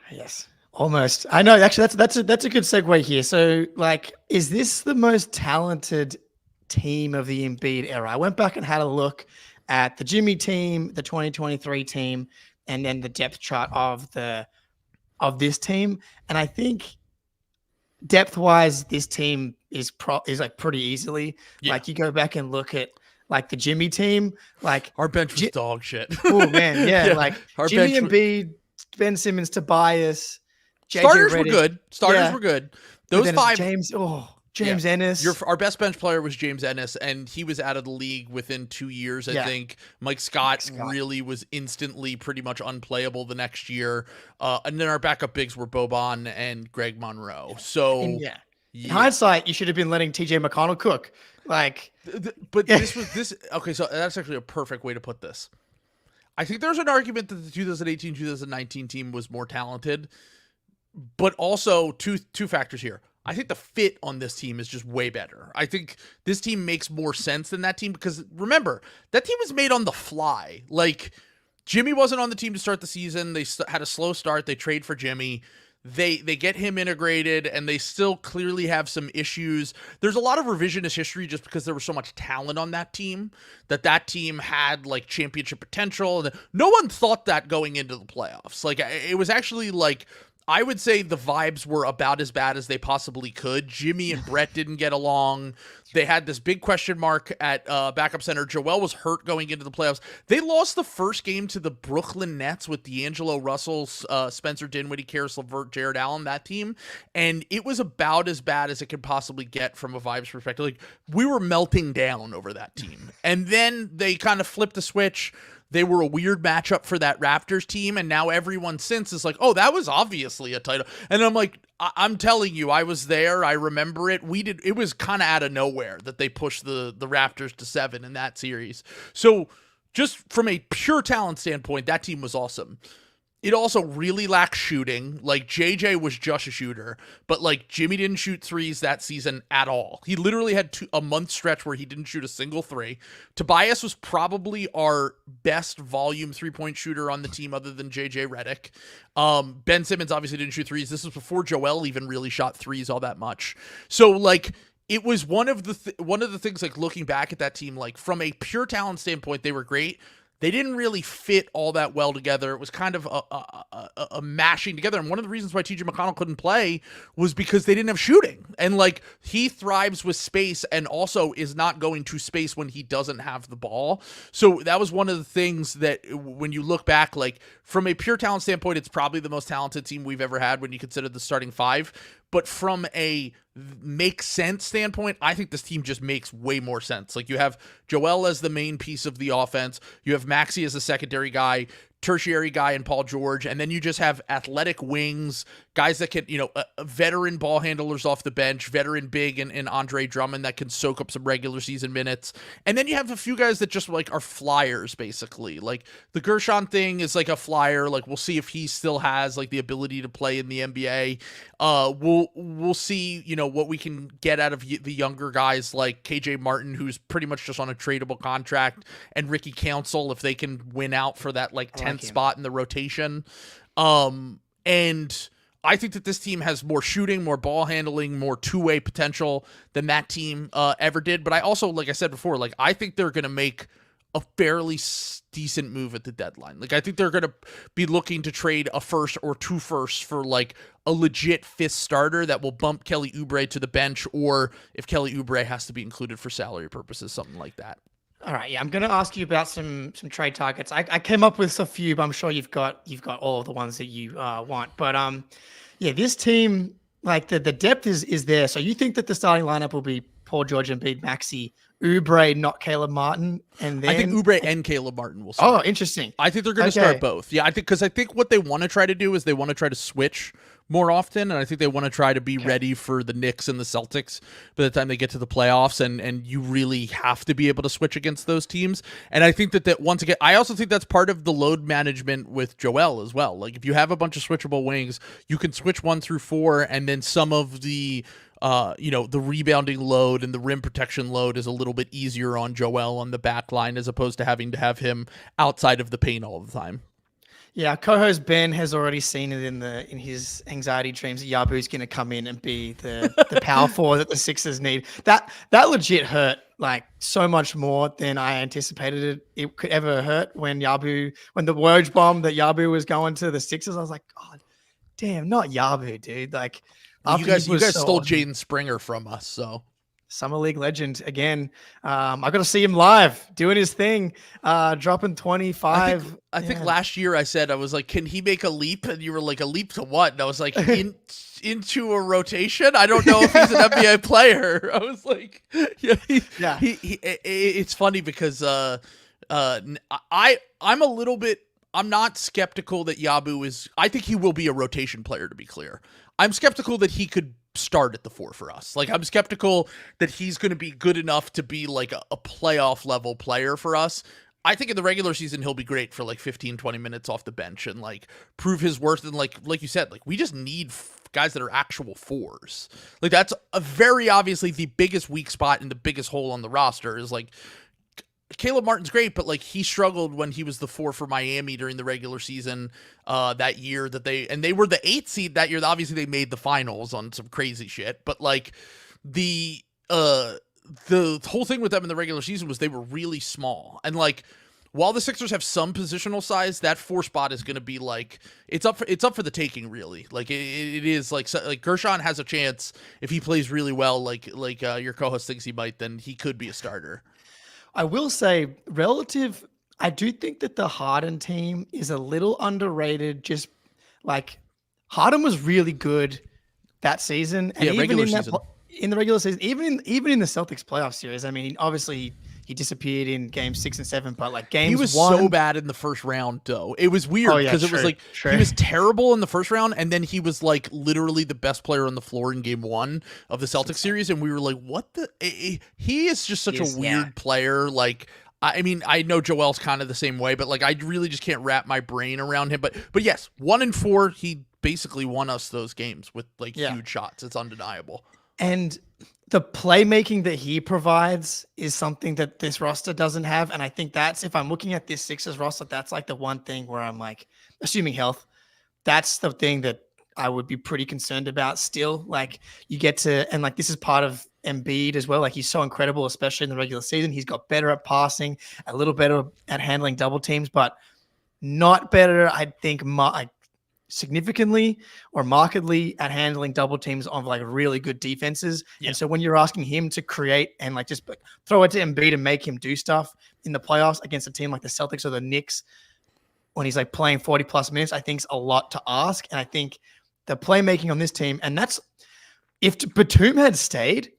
yes. Almost. I know. Actually, that's a good segue here. So, like, is this the most talented team of the Embiid era? I went back and had a look at the Jimmy team, the 2023 team, and then the depth chart of this team. And I think depth-wise, this team is like pretty easily. Yeah. Like, you go back and look at like the Jimmy team, like, our bench was dog shit. Oh man, yeah. Like, our Jimmy, Embiid, Ben Simmons, Tobias. Starters were good. Were good. Those 5. James Ennis. Our best bench player was James Ennis, and he was out of the league within 2 years, I think. Mike Scott really was instantly pretty much unplayable the next year. And then our backup bigs were Boban and Greg Monroe. So, in hindsight, you should have been letting TJ McConnell cook. Like, but this. Okay, so that's actually a perfect way to put this. I think there's an argument that the 2018-2019 team was more talented. But also two factors here. I think the fit on this team is just way better. I think this team makes more sense than that team, because remember, that team was made on the fly. Like, Jimmy wasn't on the team to start the season. They had a slow start. They trade for Jimmy. They get him integrated, and they still clearly have some issues. There's a lot of revisionist history just because there was so much talent on that team had like championship potential. And no one thought that going into the playoffs. Like, it was actually like, I would say the vibes were about as bad as they possibly could. Jimmy and Brett didn't get along. They had this big question mark at backup center. Joel was hurt going into the playoffs. They lost the first game to the Brooklyn Nets with D'Angelo Russell, Spencer Dinwiddie, Karis LeVert, Jared Allen, that team. And it was about as bad as it could possibly get from a vibes perspective. Like, we were melting down over that team. And then they kind of flipped the switch. They were a weird matchup for that Raptors team, and now everyone since is like, oh, that was obviously a title. And I'm like, I'm telling you, I was there. I remember it. It was kind of out of nowhere that they pushed the Raptors to 7 in that series. So just from a pure talent standpoint, that team was awesome. It also really lacked shooting. Like, JJ was just a shooter, but like, Jimmy didn't shoot threes that season at all. He literally had a month stretch where he didn't shoot a single 3. Tobias was probably our best volume 3-point shooter on the team other than JJ Redick. Ben Simmons obviously didn't shoot threes. This was before Joel even really shot threes all that much. So like, it was one of the things, like, looking back at that team, like, from a pure talent standpoint, they were great. they didn't really fit all that well together. It was kind of a mashing together. And one of the reasons why TJ McConnell couldn't play was because they didn't have shooting. And like, he thrives with space and also is not going to space when he doesn't have the ball. So that was one of the things that when you look back, like from a pure talent standpoint, it's probably the most talented team we've ever had when you consider the starting five. But from a make sense standpoint, I think this team just makes way more sense. Like, you have Joel as the main piece of the offense. You have Maxey as a secondary guy, tertiary guy in Paul George, and then you just have athletic wings, guys that can, veteran ball handlers off the bench, veteran big and Andre Drummond that can soak up some regular season minutes. And then you have a few guys that just like are flyers, basically. Like the Gershon thing is like a flyer. Like, we'll see if he still has like the ability to play in the NBA. We'll see, what we can get out of the younger guys like KJ Martin, who's pretty much just on a tradable contract, and Ricky Council, if they can win out for that like 10th spot in the rotation. And I think that this team has more shooting, more ball handling, more two-way potential than that team ever did. But I also, like I said before, like, I think they're going to make a fairly decent move at the deadline. Like, I think they're going to be looking to trade a first or two firsts for like a legit fifth starter that will bump Kelly Oubre to the bench, or if Kelly Oubre has to be included for salary purposes, something like that. All right, yeah, I'm going to ask you about some trade targets. I came up with a few, but I'm sure you've got all of the ones that you want. But yeah, this team, like the depth is there. So you think that the starting lineup will be Paul George, Embiid, Maxey, Oubre, not Caleb Martin, and then I think Oubre and Caleb Martin will start. Oh, interesting. I think they're going to start both. Yeah, I think what they want to try to do is they want to try to switch more often, and I think they want to try to be ready for the Knicks and the Celtics by the time they get to the playoffs, and you really have to be able to switch against those teams. And I think that once again, I also think that's part of the load management with Joel as well. Like, if you have a bunch of switchable wings, you can switch 1 through 4, and then some of the the rebounding load and the rim protection load is a little bit easier on Joel on the back line, as opposed to having to have him outside of the paint all the time. Yeah, co-host Ben has already seen it in his anxiety dreams that Yabu's going to come in and be the power forward that the Sixers need. That legit hurt like so much more than I anticipated it could ever hurt when the Woj bomb that Yabu was going to the Sixers. I was like, God damn, not Yabu, dude. Like, you guys stole Jaden Springer from us, so. Summer League legend again. I got to see him live doing his thing, dropping 25. I think last year I said, I was like, can he make a leap? And you were like, a leap to what? And I was like, into a rotation? I don't know if he's an NBA player. I was like, it's funny because I'm not skeptical that Yabu is. I think he will be a rotation player, to be clear. I'm skeptical that he could start at the 4 for us. Like, I'm skeptical that he's going to be good enough to be like a playoff level player for us. I think in the regular season, he'll be great for like 15, 20 minutes off the bench and like prove his worth. And like you said, like, we just need guys that are actual 4s. Like, that's a very obviously the biggest weak spot and the biggest hole on the roster is like, Caleb Martin's great, but like, he struggled when he was the 4 for Miami during the regular season that year that they were the 8th seed that year. Obviously they made the finals on some crazy shit, but like the whole thing with them in the regular season was they were really small. And like, while the Sixers have some positional size, that 4 spot is going to be like, it's up for the taking, really. Like, it is like Gershon has a chance if he plays really well, like your co-host thinks he might, then he could be a starter. I will say, I do think that the Harden team is a little underrated. Just like, Harden was really good that season, and even in the regular season, even in the Celtics playoff series. I mean, obviously he disappeared in games 6 and 7, but like games he was 1, so bad in the first round though. It was weird because it was like he was terrible in the first round, and then he was like literally the best player on the floor in game 1 of the Celtics series, and we were like, what the? He is just such a weird player. Like, I mean, I know Joel's kind of the same way, but like, I really just can't wrap my brain around him. But yes, 1 and 4, he basically won us those games with like huge shots. It's undeniable. And the playmaking that he provides is something that this roster doesn't have. And I think that's, if I'm looking at this Sixers roster, that's like the one thing where I'm like, assuming health, that's the thing that I would be pretty concerned about still. Like you get to, and like this is part of Embiid as well. Like he's so incredible, especially in the regular season. He's got better at passing, a little better at handling double teams, but not better, I think, like significantly or markedly at handling double teams on like really good defenses. And so when you're asking him to create and like just throw it to Embiid and make him do stuff in the playoffs against a team like the Celtics or the Knicks, when he's like playing 40 plus minutes, I think is a lot to ask. And I think the playmaking on this team, and that's if Batum had stayed,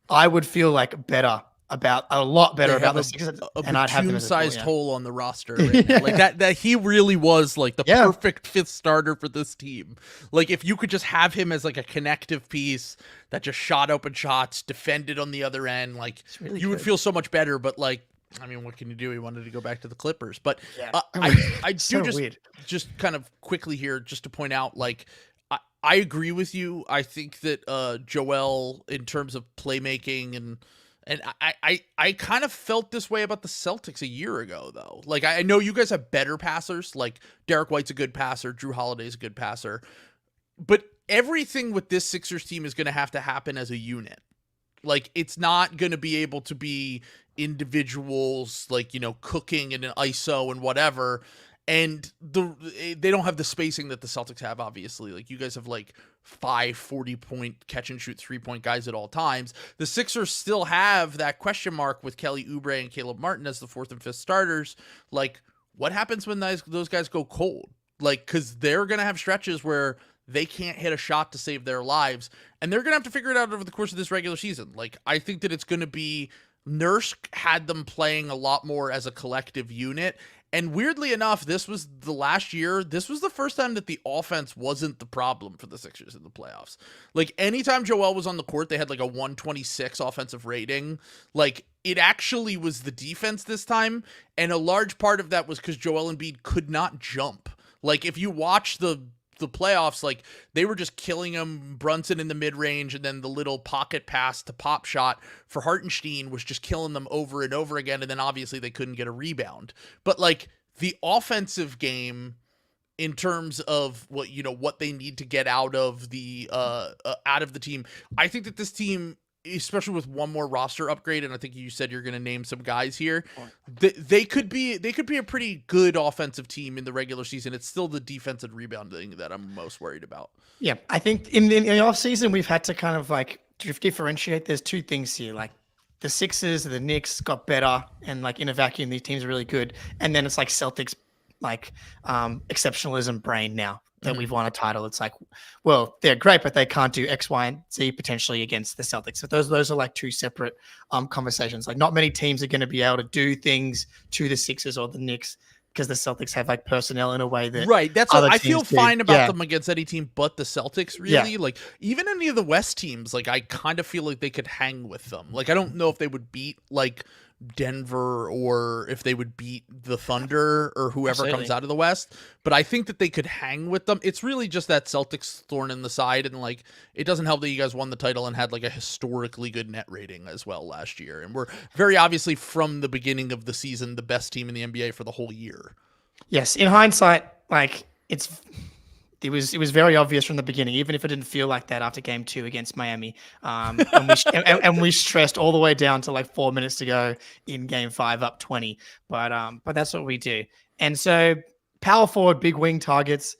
I would feel like a lot better about the Sixers, and I'd have them as a sized full, hole on the roster right now. Like that he really was like the perfect fifth starter for this team. Like if you could just have him as like a connective piece that just shot open shots, defended on the other end, like really you would feel so much better. But like, I mean, what can you do? He wanted to go back to the Clippers, but I so do just kind of quickly here, just to point out, like I agree with you. I think that Joel, in terms of playmaking and I kind of felt this way about the Celtics a year ago, though. Like, I know you guys have better passers. Like, Derek White's a good passer. Drew Holiday's a good passer. But everything with this Sixers team is going to have to happen as a unit. Like, it's not going to be able to be individuals, like, you know, cooking in an ISO and whatever. And they don't have the spacing that the Celtics have, obviously. Like, you guys have, like, 5 40-point catch-and-shoot three-point guys at all times. The Sixers still have that question mark with Kelly Oubre and Caleb Martin as the fourth and fifth starters. Like, what happens when those guys go cold? Like, because they're going to have stretches where they can't hit a shot to save their lives. And they're going to have to figure it out over the course of this regular season. Like, I think that it's going to be... Nurse had them playing a lot more as a collective unit. And weirdly enough, this was the last year. This was the first time that the offense wasn't the problem for the Sixers in the playoffs. Like, anytime Joel was on the court, they had like a 126 offensive rating. Like, it actually was the defense this time. And a large part of that was because Joel Embiid could not jump. Like, if you watch the playoffs, like, they were just killing him. Brunson in the mid-range, and then the little pocket pass to pop shot for Hartenstein was just killing them over and over again, and then obviously they couldn't get a rebound. But like, the offensive game in terms of what they need to get out of the team, I think that this team, especially with one more roster upgrade, and I think you said you're going to name some guys here, they could be a pretty good offensive team in the regular season. It's still the defensive rebounding that I'm most worried about. Yeah, I think in the offseason, we've had to kind of like differentiate. There's two things here. Like, the Sixers, the Knicks got better, and like in a vacuum, these teams are really good. And then it's like Celtics, like exceptionalism brain now that we've won a title. It's like, well, they're great, but they can't do X, Y, and Z potentially against the Celtics. So those are like two separate conversations. Like, not many teams are going to be able to do things to the Sixers or the Knicks because the Celtics have like personnel in a way that that's what I feel fine about Yeah. them against any team but the Celtics, really. Like, even any of the West teams, like, I kind of feel like they could hang with them. Like, I don't know if they would beat like Denver or if they would beat the Thunder or whoever comes out of the West, but I think that they could hang with them. It's really just that Celtics thorn in the side, and like, it doesn't help that you guys won the title and had like a historically good net rating as well last year, and we're very obviously from the beginning of the season the best team in the NBA for the whole year. Yes, in hindsight, like, it was very obvious from the beginning, even if it didn't feel like that after game 2 against Miami. And we stressed all the way down to like 4 minutes to go in game 5 up 20. But that's what we do. And so power forward, big wing targets.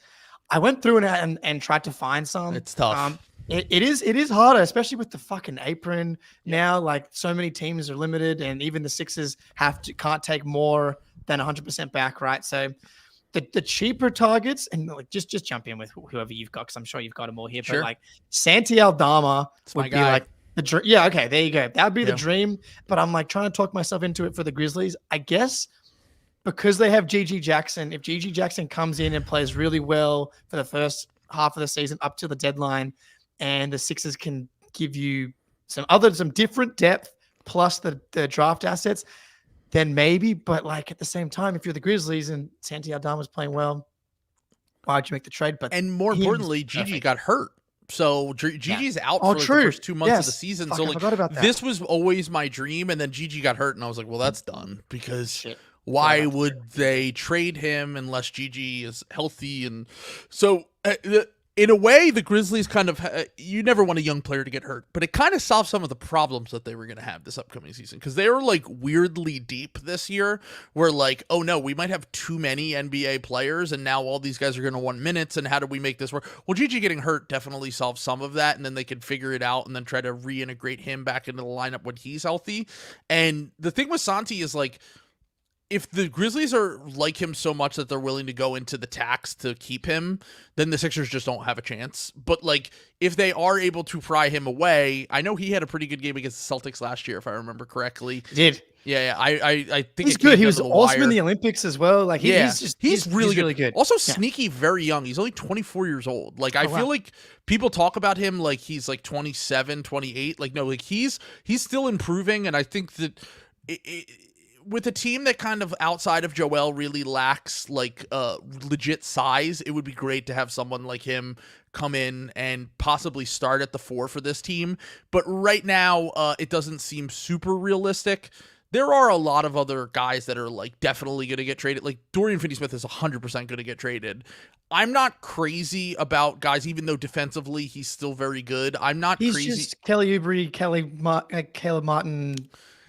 I went through and tried to find some. It's tough. It is harder, especially with the fucking apron now. Like, so many teams are limited, and even the Sixers can't take more than 100% back, right? So the cheaper targets, and like just jump in with whoever you've got, because I'm sure you've got them all here. Sure. But like, Santi Aldama would be like the dream. Yeah, okay, there you go. That would be the dream. But I'm like trying to talk myself into it for the Grizzlies. I guess because they have Gigi Jackson. If Gigi Jackson comes in and plays really well for the first half of the season up to the deadline, and the Sixers can give you some different depth plus the draft assets, then maybe. But like, at the same time, if you're the Grizzlies and Santi Aldama's playing well, why'd you make the trade? But and more importantly, Gigi got hurt. So Gigi's out for like the first 2 months of the season. Fuck, so like, this was always my dream. And then Gigi got hurt, and I was like, well, that's done, because why would they trade him unless Gigi is healthy? And so in a way, the Grizzlies kind of, you never want a young player to get hurt, but it kind of solved some of the problems that they were going to have this upcoming season. Because they were like weirdly deep this year, where like, oh no, we might have too many NBA players and now all these guys are going to want minutes, and how do we make this work? Well, Gigi getting hurt definitely solved some of that, and then they could figure it out and then try to reintegrate him back into the lineup when he's healthy. And the thing with Santi is like, if the Grizzlies are like him so much that they're willing to go into the tax to keep him, then the Sixers just don't have a chance. But like, if they are able to pry him away, I know he had a pretty good game against the Celtics last year, if I remember correctly. He did. Yeah, I think He's good. He was awesome in the Olympics as well. Like he's really good. Also sneaky, very young. He's only 24 years old. Like I feel like people talk about him like he's like 27, 28. Like no, like he's still improving, and I think that with a team that kind of outside of Joel really lacks like legit size, it would be great to have someone like him come in and possibly start at the 4 for this team. But right now, it doesn't seem super realistic. There are a lot of other guys that are like definitely going to get traded. Like Dorian Finney-Smith is 100% going to get traded. I'm not crazy about guys, even though defensively he's still very good. I'm not crazy. He's just Kelly Oubre, Caleb Martin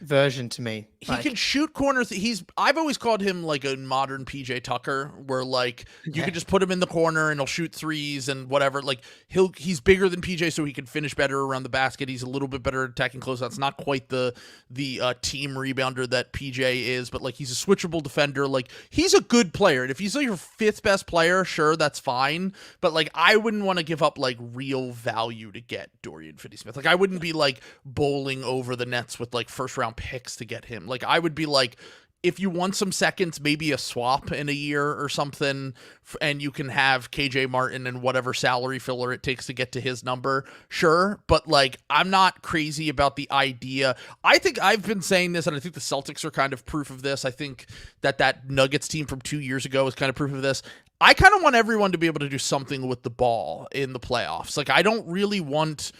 version to me. He can shoot corners. I've always called him like a modern PJ Tucker, where like you can just put him in the corner and he'll shoot threes and whatever. Like he's bigger than PJ, so he can finish better around the basket. He's a little bit better at attacking closeouts. Not quite the team rebounder that PJ is, but like he's a switchable defender. Like he's a good player. And if he's like your 5th best player, sure, that's fine. But like I wouldn't want to give up like real value to get Dorian Finney-Smith. Like I wouldn't be like bowling over the Nets with like 1st round picks to get him. Like I would be like, if you want some seconds, maybe a swap in a year or something, and you can have KJ Martin and whatever salary filler it takes to get to his number, sure. But like, I'm not crazy about the idea. I think I've been saying this, and I think the Celtics are kind of proof of this. I think that Nuggets team from 2 years ago is kind of proof of this. I kind of want everyone to be able to do something with the ball in the playoffs. Like, I don't really want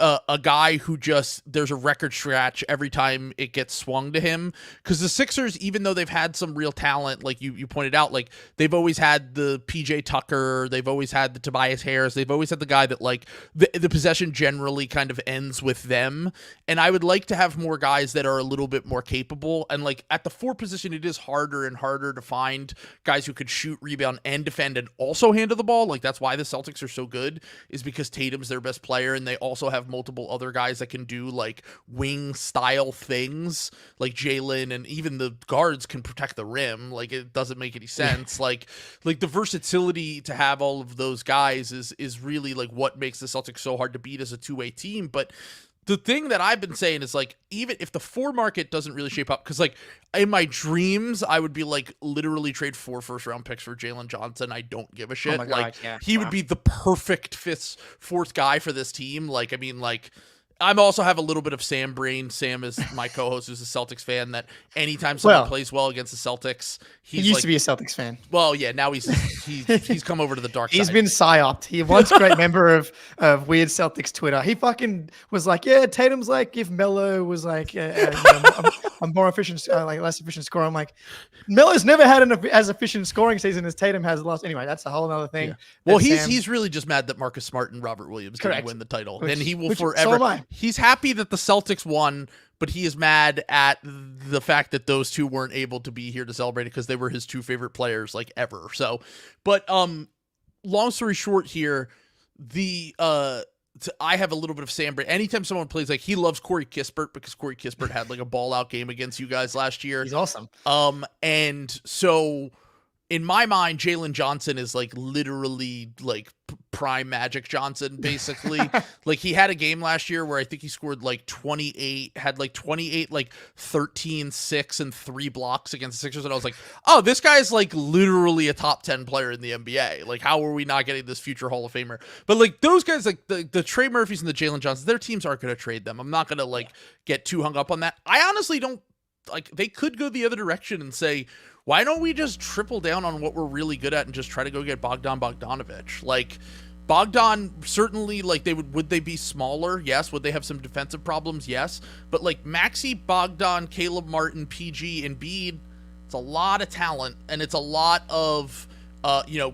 a guy who just, there's a record scratch every time it gets swung to him, because the Sixers, even though they've had some real talent, like you pointed out, like they've always had the PJ Tucker, they've always had the Tobias Harris, they've always had the guy that like the possession generally kind of ends with them, and I would like to have more guys that are a little bit more capable. And like at the 4 position, it is harder and harder to find guys who could shoot, rebound, and defend and also handle the ball. Like that's why the Celtics are so good, is because Tatum's their best player, and they also have multiple other guys that can do like wing style things, like Jalen, and even the guards can protect the rim. Like it doesn't make any sense. like the versatility to have all of those guys is really like what makes the Celtics so hard to beat as a 2-way team. But the thing that I've been saying is like, even if the 4 market doesn't really shape up, because like in my dreams, I would be like literally trade 4 first-round picks for Jalen Johnson. I don't give a shit. Oh my like God, yeah. he would be the perfect 4th guy for this team. Like, I mean, like I'm also have a little bit of Sam brain. Sam is my co-host, who's a Celtics fan, that anytime someone plays well against the Celtics, he used to be a Celtics fan. Well, yeah, now he's come over to the dark side. He's been psyoped. He once a great member of Weird Celtics Twitter. He fucking was like, yeah, Tatum's like if Melo was like a more efficient, like less efficient scorer. I'm like, Melo's never had as efficient scoring season as Tatum has last. Anyway, that's a whole other thing. Yeah. Well, he's really just mad that Marcus Smart and Robert Williams didn't win the title, and he will forever. So am I. He's happy that the Celtics won, but he is mad at the fact that those two weren't able to be here to celebrate it, because they were his 2 favorite players like ever. So, but long story short here, I have a little bit of Sam Brain. Anytime someone plays, like he loves Corey Kispert, because Corey Kispert had like a ball out game against you guys last year. He's awesome. And so in my mind, Jalen Johnson is like literally like prime Magic Johnson, basically. Like he had a game last year where I think he scored like 28, had like 28, like 13, 6, and 3 blocks against the Sixers. And I was like, oh, this guy's like literally a top 10 player in the NBA. Like, how are we not getting this future Hall of Famer? But like those guys, like the Trey Murphys and the Jalen Johnsons, their teams aren't going to trade them. I'm not going to like get too hung up on that. I honestly don't like, they could go the other direction and say, why don't we just triple down on what we're really good at and just try to go get Bogdan Bogdanović? Like Bogdan, certainly, like would they be smaller? Yes. Would they have some defensive problems? Yes. But like Maxey, Bogdan, Caleb Martin, PG, and Embiid, it's a lot of talent, and it's a lot of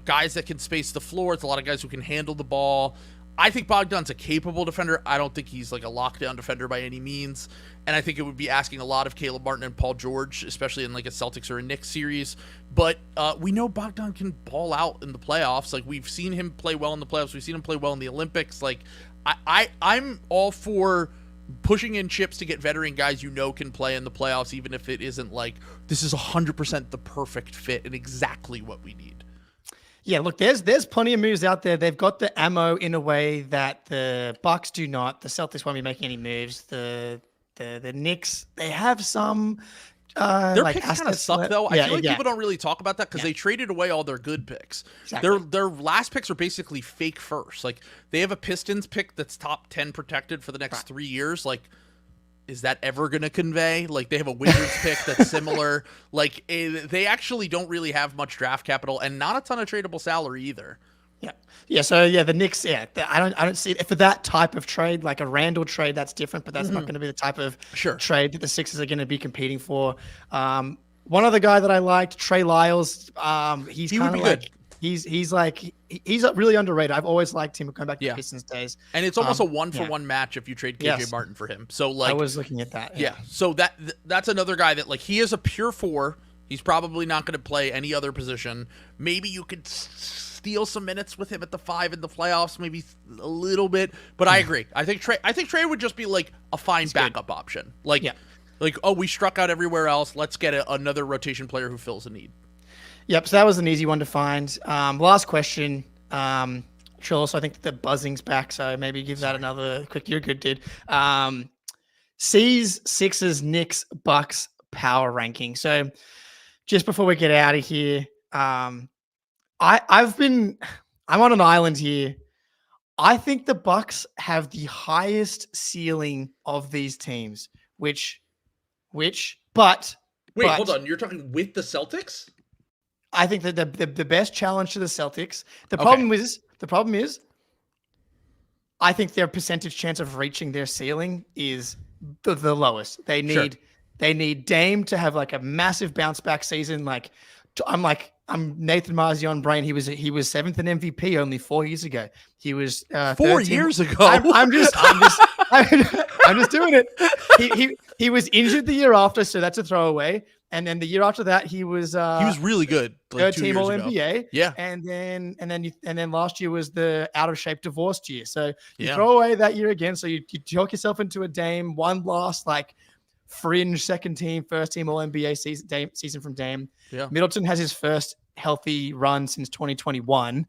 guys that can space the floor. It's a lot of guys who can handle the ball. I think Bogdan's a capable defender. I don't think he's like a lockdown defender by any means. And I think it would be asking a lot of Caleb Martin and Paul George, especially in like a Celtics or a Knicks series. But we know Bogdan can ball out in the playoffs. Like, we've seen him play well in the playoffs. We've seen him play well in the Olympics. Like, I'm all for pushing in chips to get veteran guys can play in the playoffs, even if it isn't like this is 100% the perfect fit and exactly what we need. Yeah, look, there's plenty of moves out there. They've got the ammo in a way that the Bucks do not. The Celtics won't be making any moves. The Knicks, they have some. Their like picks kind of suck, though. I feel like people don't really talk about that because they traded away all their good picks. Exactly. Their last picks are basically fake first. Like, they have a Pistons pick that's top 10 protected for the next 3 years. Like, is that ever going to convey? Like, they have a Wizards pick that's similar. Like, they actually don't really have much draft capital and not a ton of tradable salary either. Yeah. So the Knicks. I don't see it for that type of trade, like a Randall trade. That's different, but that's not going to be the type of trade that the Sixers are going to be competing for. One other guy that I liked, Trey Lyles. He would be good. He's really underrated. I've always liked him going back to Pistons days. And it's almost a 1-for-1 match if you trade KJ Martin for him. So like, I was looking at that. Yeah. So that's another guy that, like, he is a pure 4. He's probably not going to play any other position. Maybe you could steal some minutes with him at the 5 in the playoffs, maybe a little bit. But I agree. I think Trey would just be like a fine backup option. Like, we struck out everywhere else. Let's get another rotation player who fills a need. Yep. So that was an easy one to find. Last question. Trill, so I think the buzzing's back. So maybe give that another quick. You're good, dude. C's, Sixers, Knicks, Bucks power ranking. So just before we get out of here, I'm on an island here. I think the Bucks have the highest ceiling of these teams, but hold on. You're talking with the Celtics? I think that the best challenge to the Celtics. The problem is, I think their percentage chance of reaching their ceiling is the lowest. They need Dame to have like a massive bounce back season. I'm Nathan Marzion brain. He was 7th in MVP only 4 years ago. He was 4 years ago. I'm just doing it. He was injured the year after, so that's a throwaway. And then the year after that, he was really good. Like 3rd team All NBA. Yeah. And then last year was the out of shape divorced year. So you throw away that year again. So you talk yourself into a Dame, one last like fringe 2nd team, 1st team All NBA season from Dame. Yeah. Middleton has his first healthy run since 2021.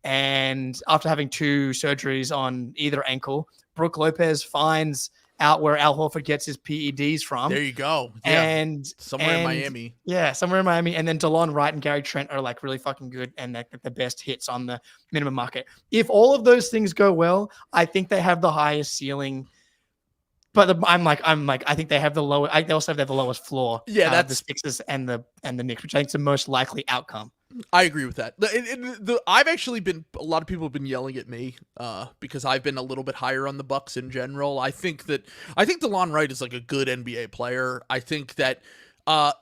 And after having 2 surgeries on either ankle, Brook Lopez finds out where Al Horford gets his PEDs from. There you go. Yeah. And somewhere in Miami. Yeah, somewhere in Miami. And then DeLon Wright and Gary Trent are like really fucking good and they're the best hits on the minimum market. If all of those things go well, I think they have the highest ceiling. But I think they have the lowest. They also have the lowest floor. Yeah, that's the Sixers and the Knicks, which I think is the most likely outcome. I agree with that. I've actually a lot of people have been yelling at me because I've been a little bit higher on the Bucks in general. I think DeLon Wright is like a good NBA player. I think that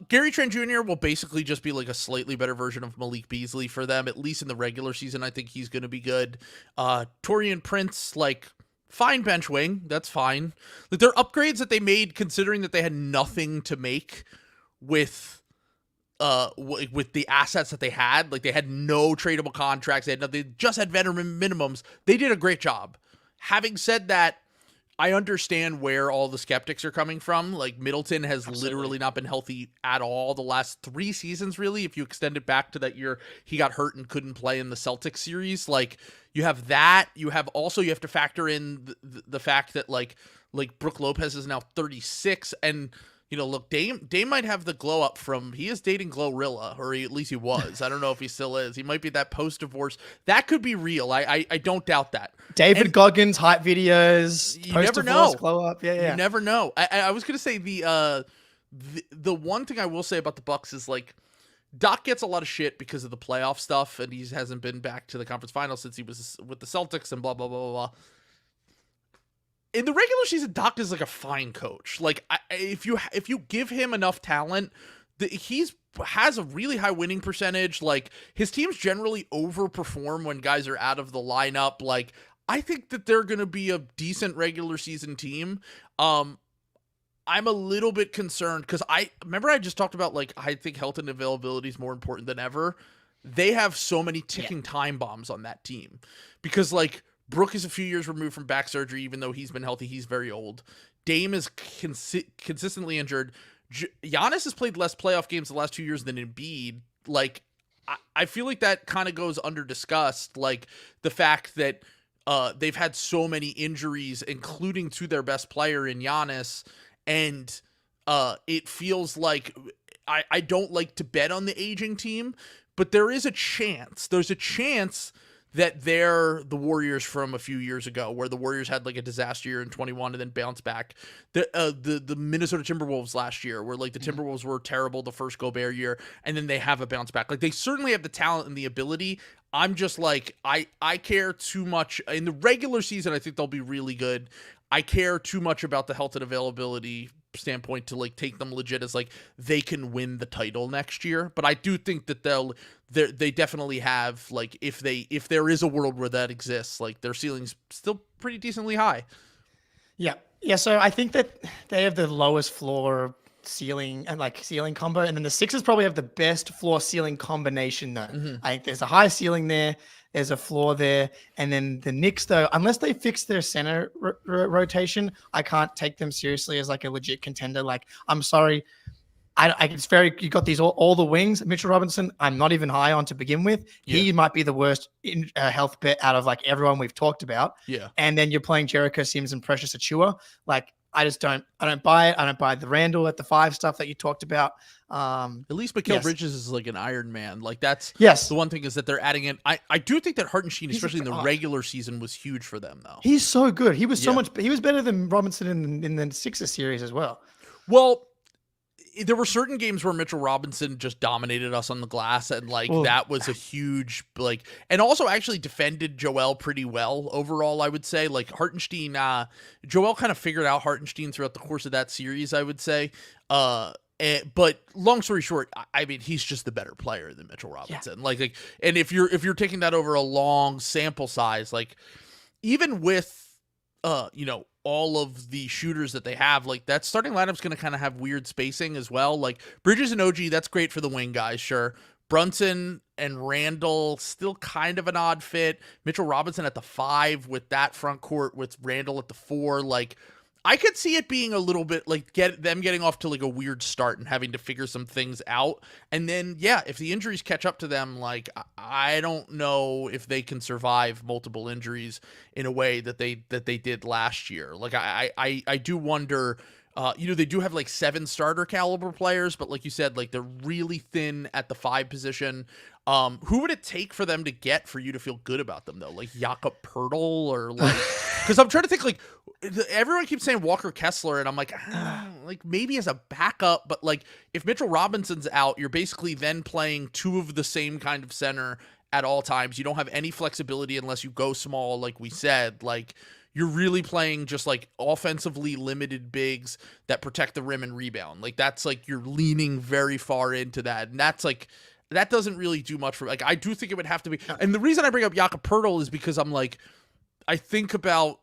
Gary Trent Jr. will basically just be like a slightly better version of Malik Beasley for them, at least in the regular season. I think he's going to be good. Taurean Prince, like, fine bench wing. That's fine. Like, they're upgrades that they made considering that they had nothing to make with the assets that they had. Like, they had no tradable contracts. They just had veteran minimums. They did a great job. Having said that, I understand where all the skeptics are coming from. Like, Middleton has literally not been healthy at all the last 3 seasons, really. If you extend it back to that year he got hurt and couldn't play in the Celtics series, like, you have that. You have to factor in the fact that like Brook Lopez is now 36, and look, Dame might have the glow up he is dating Glorilla, or at least he was. I don't know if he still is. He might be that post-divorce. That could be real. I don't doubt that. David Goggins hype videos. You never know. Glow up. Yeah. You never know. I was gonna say the one thing I will say about the Bucks is, like, Doc gets a lot of shit because of the playoff stuff, and he hasn't been back to the conference finals since he was with the Celtics and blah blah blah blah blah. In the regular season, Doc is like a fine coach. Like, if you give him enough talent, he's has a really high winning percentage. Like, his teams generally overperform when guys are out of the lineup. Like, I think that they're going to be a decent regular season team. I'm a little bit concerned because I just talked about, like, I think health and availability is more important than ever. They have so many ticking time bombs on that team because, like, Brook is a few years removed from back surgery, even though he's been healthy. He's very old. Dame is consistently injured. Giannis has played less playoff games the last 2 years than Embiid. Like, I feel like that kind of goes under discussed. Like, the fact that they've had so many injuries, including to their best player in Giannis. And it feels like I don't like to bet on the aging team, but there is a chance. There's a chance that they're the Warriors from a few years ago, where the Warriors had like a disaster year in 21 and then bounced back. The Minnesota Timberwolves last year, where like the Timberwolves were terrible the first Gobert year, and then they have a bounce back. Like, they certainly have the talent and the ability. I'm just like, I care too much. In the regular season, I think they'll be really good. I care too much about the health and availability standpoint to like take them legit as like they can win the title next year. But I do think that they definitely have, like, if there is a world where that exists, like, their ceiling's still pretty decently high. Yeah. So I think that they have the lowest floor ceiling and like ceiling combo, and then the Sixers probably have the best floor ceiling combination though. I think there's a high ceiling there. There's a floor there. And then the Knicks, though, unless they fix their center rotation, I can't take them seriously as like a legit contender. Like, I'm sorry. You got these all the wings. Mitchell Robinson, I'm not even high on to begin with. Yeah. He might be the worst health bet out of like everyone we've talked about. Yeah. And then you're playing Jericho Sims and Precious Achiuwa. Like, I don't buy it. I don't buy the Randall at the 5 stuff that you talked about. At least Mikal Bridges is like an Iron Man. Like, that's the one thing is that they're adding in. I do think that Hartenstein, especially in the regular season, was huge for them though. He's so good. He was he was better than Robinson in the Sixers series as well. Well, there were certain games where Mitchell Robinson just dominated us on the glass, and like that was a huge and also actually defended Joel pretty well overall. I would say like Hartenstein, Joel kind of figured out Hartenstein throughout the course of that series. I would say, but long story short, I mean, he's just the better player than Mitchell Robinson. Yeah. Like, and if you're taking that over a long sample size, like even with all of the shooters that they have, like that starting lineup's going to kind of have weird spacing as well. Like Bridges and OG, that's great for the wing guys. Sure. Brunson and Randall, still kind of an odd fit. Mitchell Robinson at the 5 with that front court with Randall at the 4. Like, I could see it being a little bit like getting off to like a weird start and having to figure some things out. And then, if the injuries catch up to them, like I don't know if they can survive multiple injuries in a way that they did last year. Like I do wonder, they do have like 7 starter caliber players, but like you said, like they're really thin at the 5 position. Who would it take for them to get for you to feel good about them though? Like Jakob Poeltl or like, because I'm trying to think like everyone keeps saying Walker Kessler, and I'm like, like maybe as a backup, but like if Mitchell Robinson's out, you're basically then playing 2 of the same kind of center at all times. You don't have any flexibility unless you go small, like we said. Like you're really playing just like offensively limited bigs that protect the rim and rebound. Like that's like you're leaning very far into that, and that's like that doesn't really do much for like I do think it would have to be. And the reason I bring up Jakob Poeltl is because I'm like I think about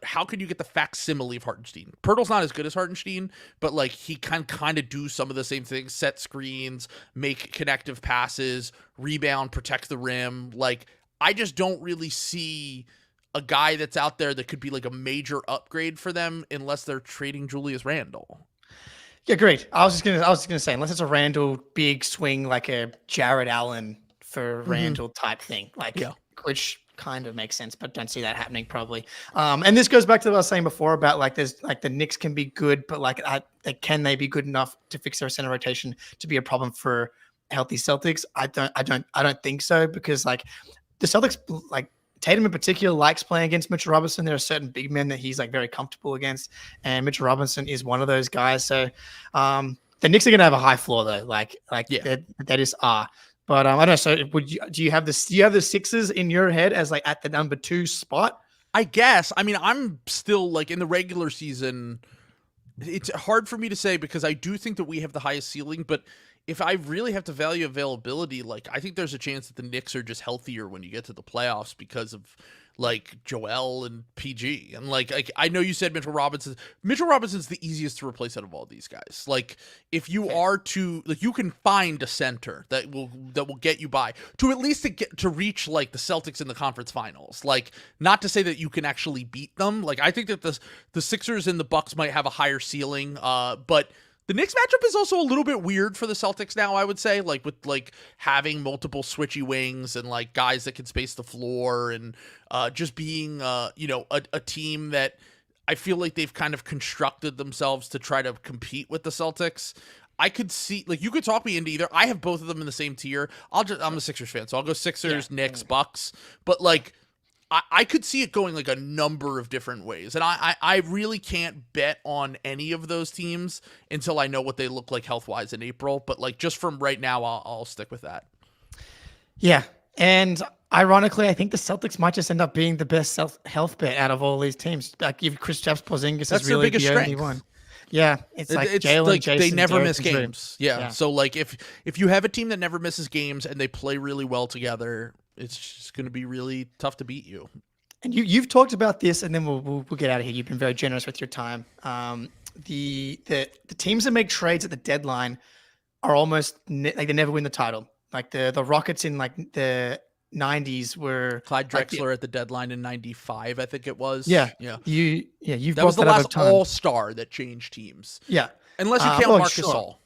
how can you get the facsimile of Hartenstein? Poeltl's not as good as Hartenstein, but like he can kind of do some of the same things: set screens, make connective passes, rebound, protect the rim. Like I just don't really see a guy that's out there that could be like a major upgrade for them unless they're trading Julius Randle. Yeah, great. I was just gonna say, unless it's a Randle big swing like a Jared Allen for Randle type thing, like which kind of makes sense, but don't see that happening probably. And this goes back to what I was saying before about like there's like the Knicks can be good, but like can they be good enough to fix their center rotation to be a problem for healthy Celtics? I don't think so, because like the Celtics, like Tatum in particular, likes playing against Mitchell Robinson. There are certain big men that he's like very comfortable against, and Mitchell Robinson is one of those guys. So the Knicks are going to have a high floor though, that is But I don't know. So do you have the Sixers in your head as like at the number 2 spot? I guess. I mean, I'm still like in the regular season, It's hard for me to say because I do think that we have the highest ceiling, but if I really have to value availability, like I think there's a chance that the Knicks are just healthier when you get to the playoffs because of like Joel and PG. And like I know you said Mitchell Robinson. Mitchell Robinson's the easiest to replace out of all these guys. Like if you are to like you can find a center that will get you by to at least to reach like the Celtics in the conference finals. Like not to say that you can actually beat them. Like I think that the Sixers and the Bucks might have a higher ceiling, but the Knicks matchup is also a little bit weird for the Celtics now, I would say, like with like having multiple switchy wings and like guys that can space the floor and just being, a team that I feel like they've kind of constructed themselves to try to compete with the Celtics. I could see, like, you could talk me into either. I have both of them in the same tier. I'm a Sixers fan, so I'll go Sixers, Knicks, Bucks. But like, I could see it going like a number of different ways. And I really can't bet on any of those teams until I know what they look like health-wise in April. But like just from right now, I'll stick with that. Yeah. And ironically, I think the Celtics might just end up being the best health bet out of all these teams. Like if Kristaps Porzingis is really the only one. Yeah, it's like Jalen, like Jason, they never Derek, miss games. Yeah. So like if you have a team that never misses games and they play really well together, it's just going to be really tough to beat you. And you've talked about this, and then we'll get out of here. You've been very generous with your time. The teams that make trades at the deadline are almost like they never win the title. Like the Rockets in like the 90s were Clyde Drexler at the deadline in 95, I think it was. Yeah. You've that was the last all-star that changed teams. Yeah. Unless you count Marc Gasol.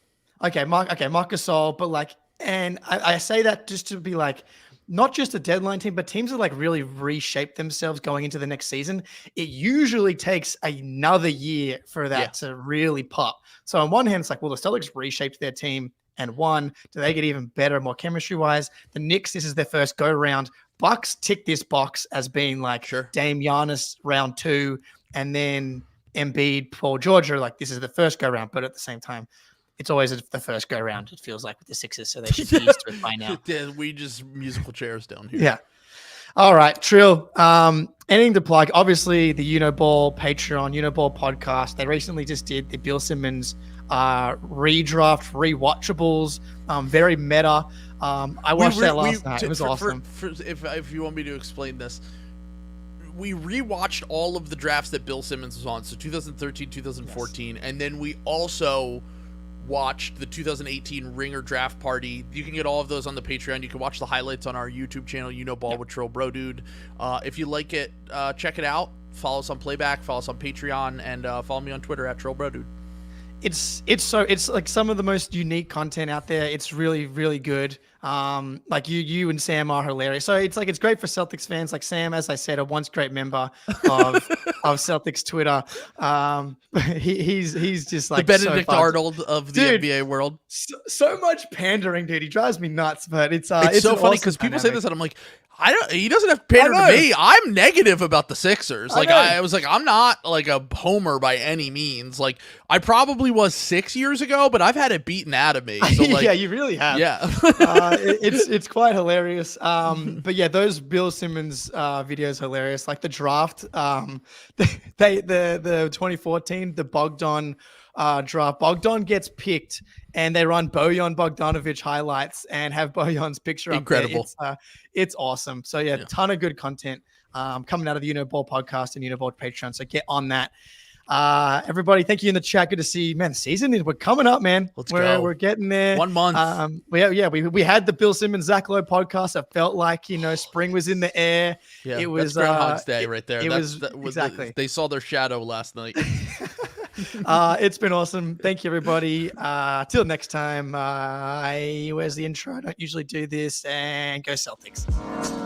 Okay, Marc Gasol, but like, and I say that just to be like, not just a deadline team, but teams that like really reshape themselves going into the next season. It usually takes another year for that to really pop. So on one hand, it's like, well, the Celtics reshaped their team and won. Do they get even better, more chemistry-wise? The Knicks, this is their first go-round. Bucks tick this box as being like Dame Giannis round 2, and then Embiid, Paul George are like, this is the first go-round, but at the same time, it's always the first go-round, it feels like, with the Sixers, so they should be used to it by now. Yeah, we just musical chairs down here. Yeah. All right, Trill. Anything to plug? Obviously, the Uniball Patreon, Uniball podcast. They recently just did the Bill Simmons redraft, rewatchables, very meta. I watched that last night. It was awesome. If you want me to explain this, we rewatched all of the drafts that Bill Simmons was on, so 2013, 2014, and then we also watched the 2018 Ringer Draft Party. You can get all of those on the Patreon. You can watch the highlights on our YouTube channel, Ball with TrillBroDude. If you like it, check it out. Follow us on Playback, follow us on Patreon, and follow me on Twitter at TrillBroDude. It's like some of the most unique content out there. It's really, really good. Like you and Sam are hilarious. So it's great for Celtics fans. Like Sam, as I said, a once great member of Celtics Twitter. He's just like the Benedict Arnold of the NBA world. So much pandering, dude. He drives me nuts. But it's so funny because people say this and I'm like, he doesn't have to pander to me. I'm negative about the Sixers. Like I was like, I'm not like a homer by any means. Like I probably was 6 years ago, but I've had it beaten out of me. So like, yeah, you really have. Yeah. It's quite hilarious. But yeah, those Bill Simmons videos are hilarious. Like the draft, the 2014, the Bogdan draft. Bogdan gets picked, and they run Bojan Bogdanovic highlights and have Bojan's picture Incredible. up there. It's awesome. So yeah, ton of good content coming out of the Uniball podcast and Uniball Patreon. So get on that. Everybody, thank you in the chat. Good to see, man. The season we're coming up, man. We're getting there. 1 month. We had the Bill Simmons Zach Lowe podcast. I felt like spring was in the air. Yeah, it was Groundhog's Day right there. Exactly. They saw their shadow last night. It's been awesome. Thank you, everybody. Till next time. Where's the intro? I don't usually do this. And go Celtics.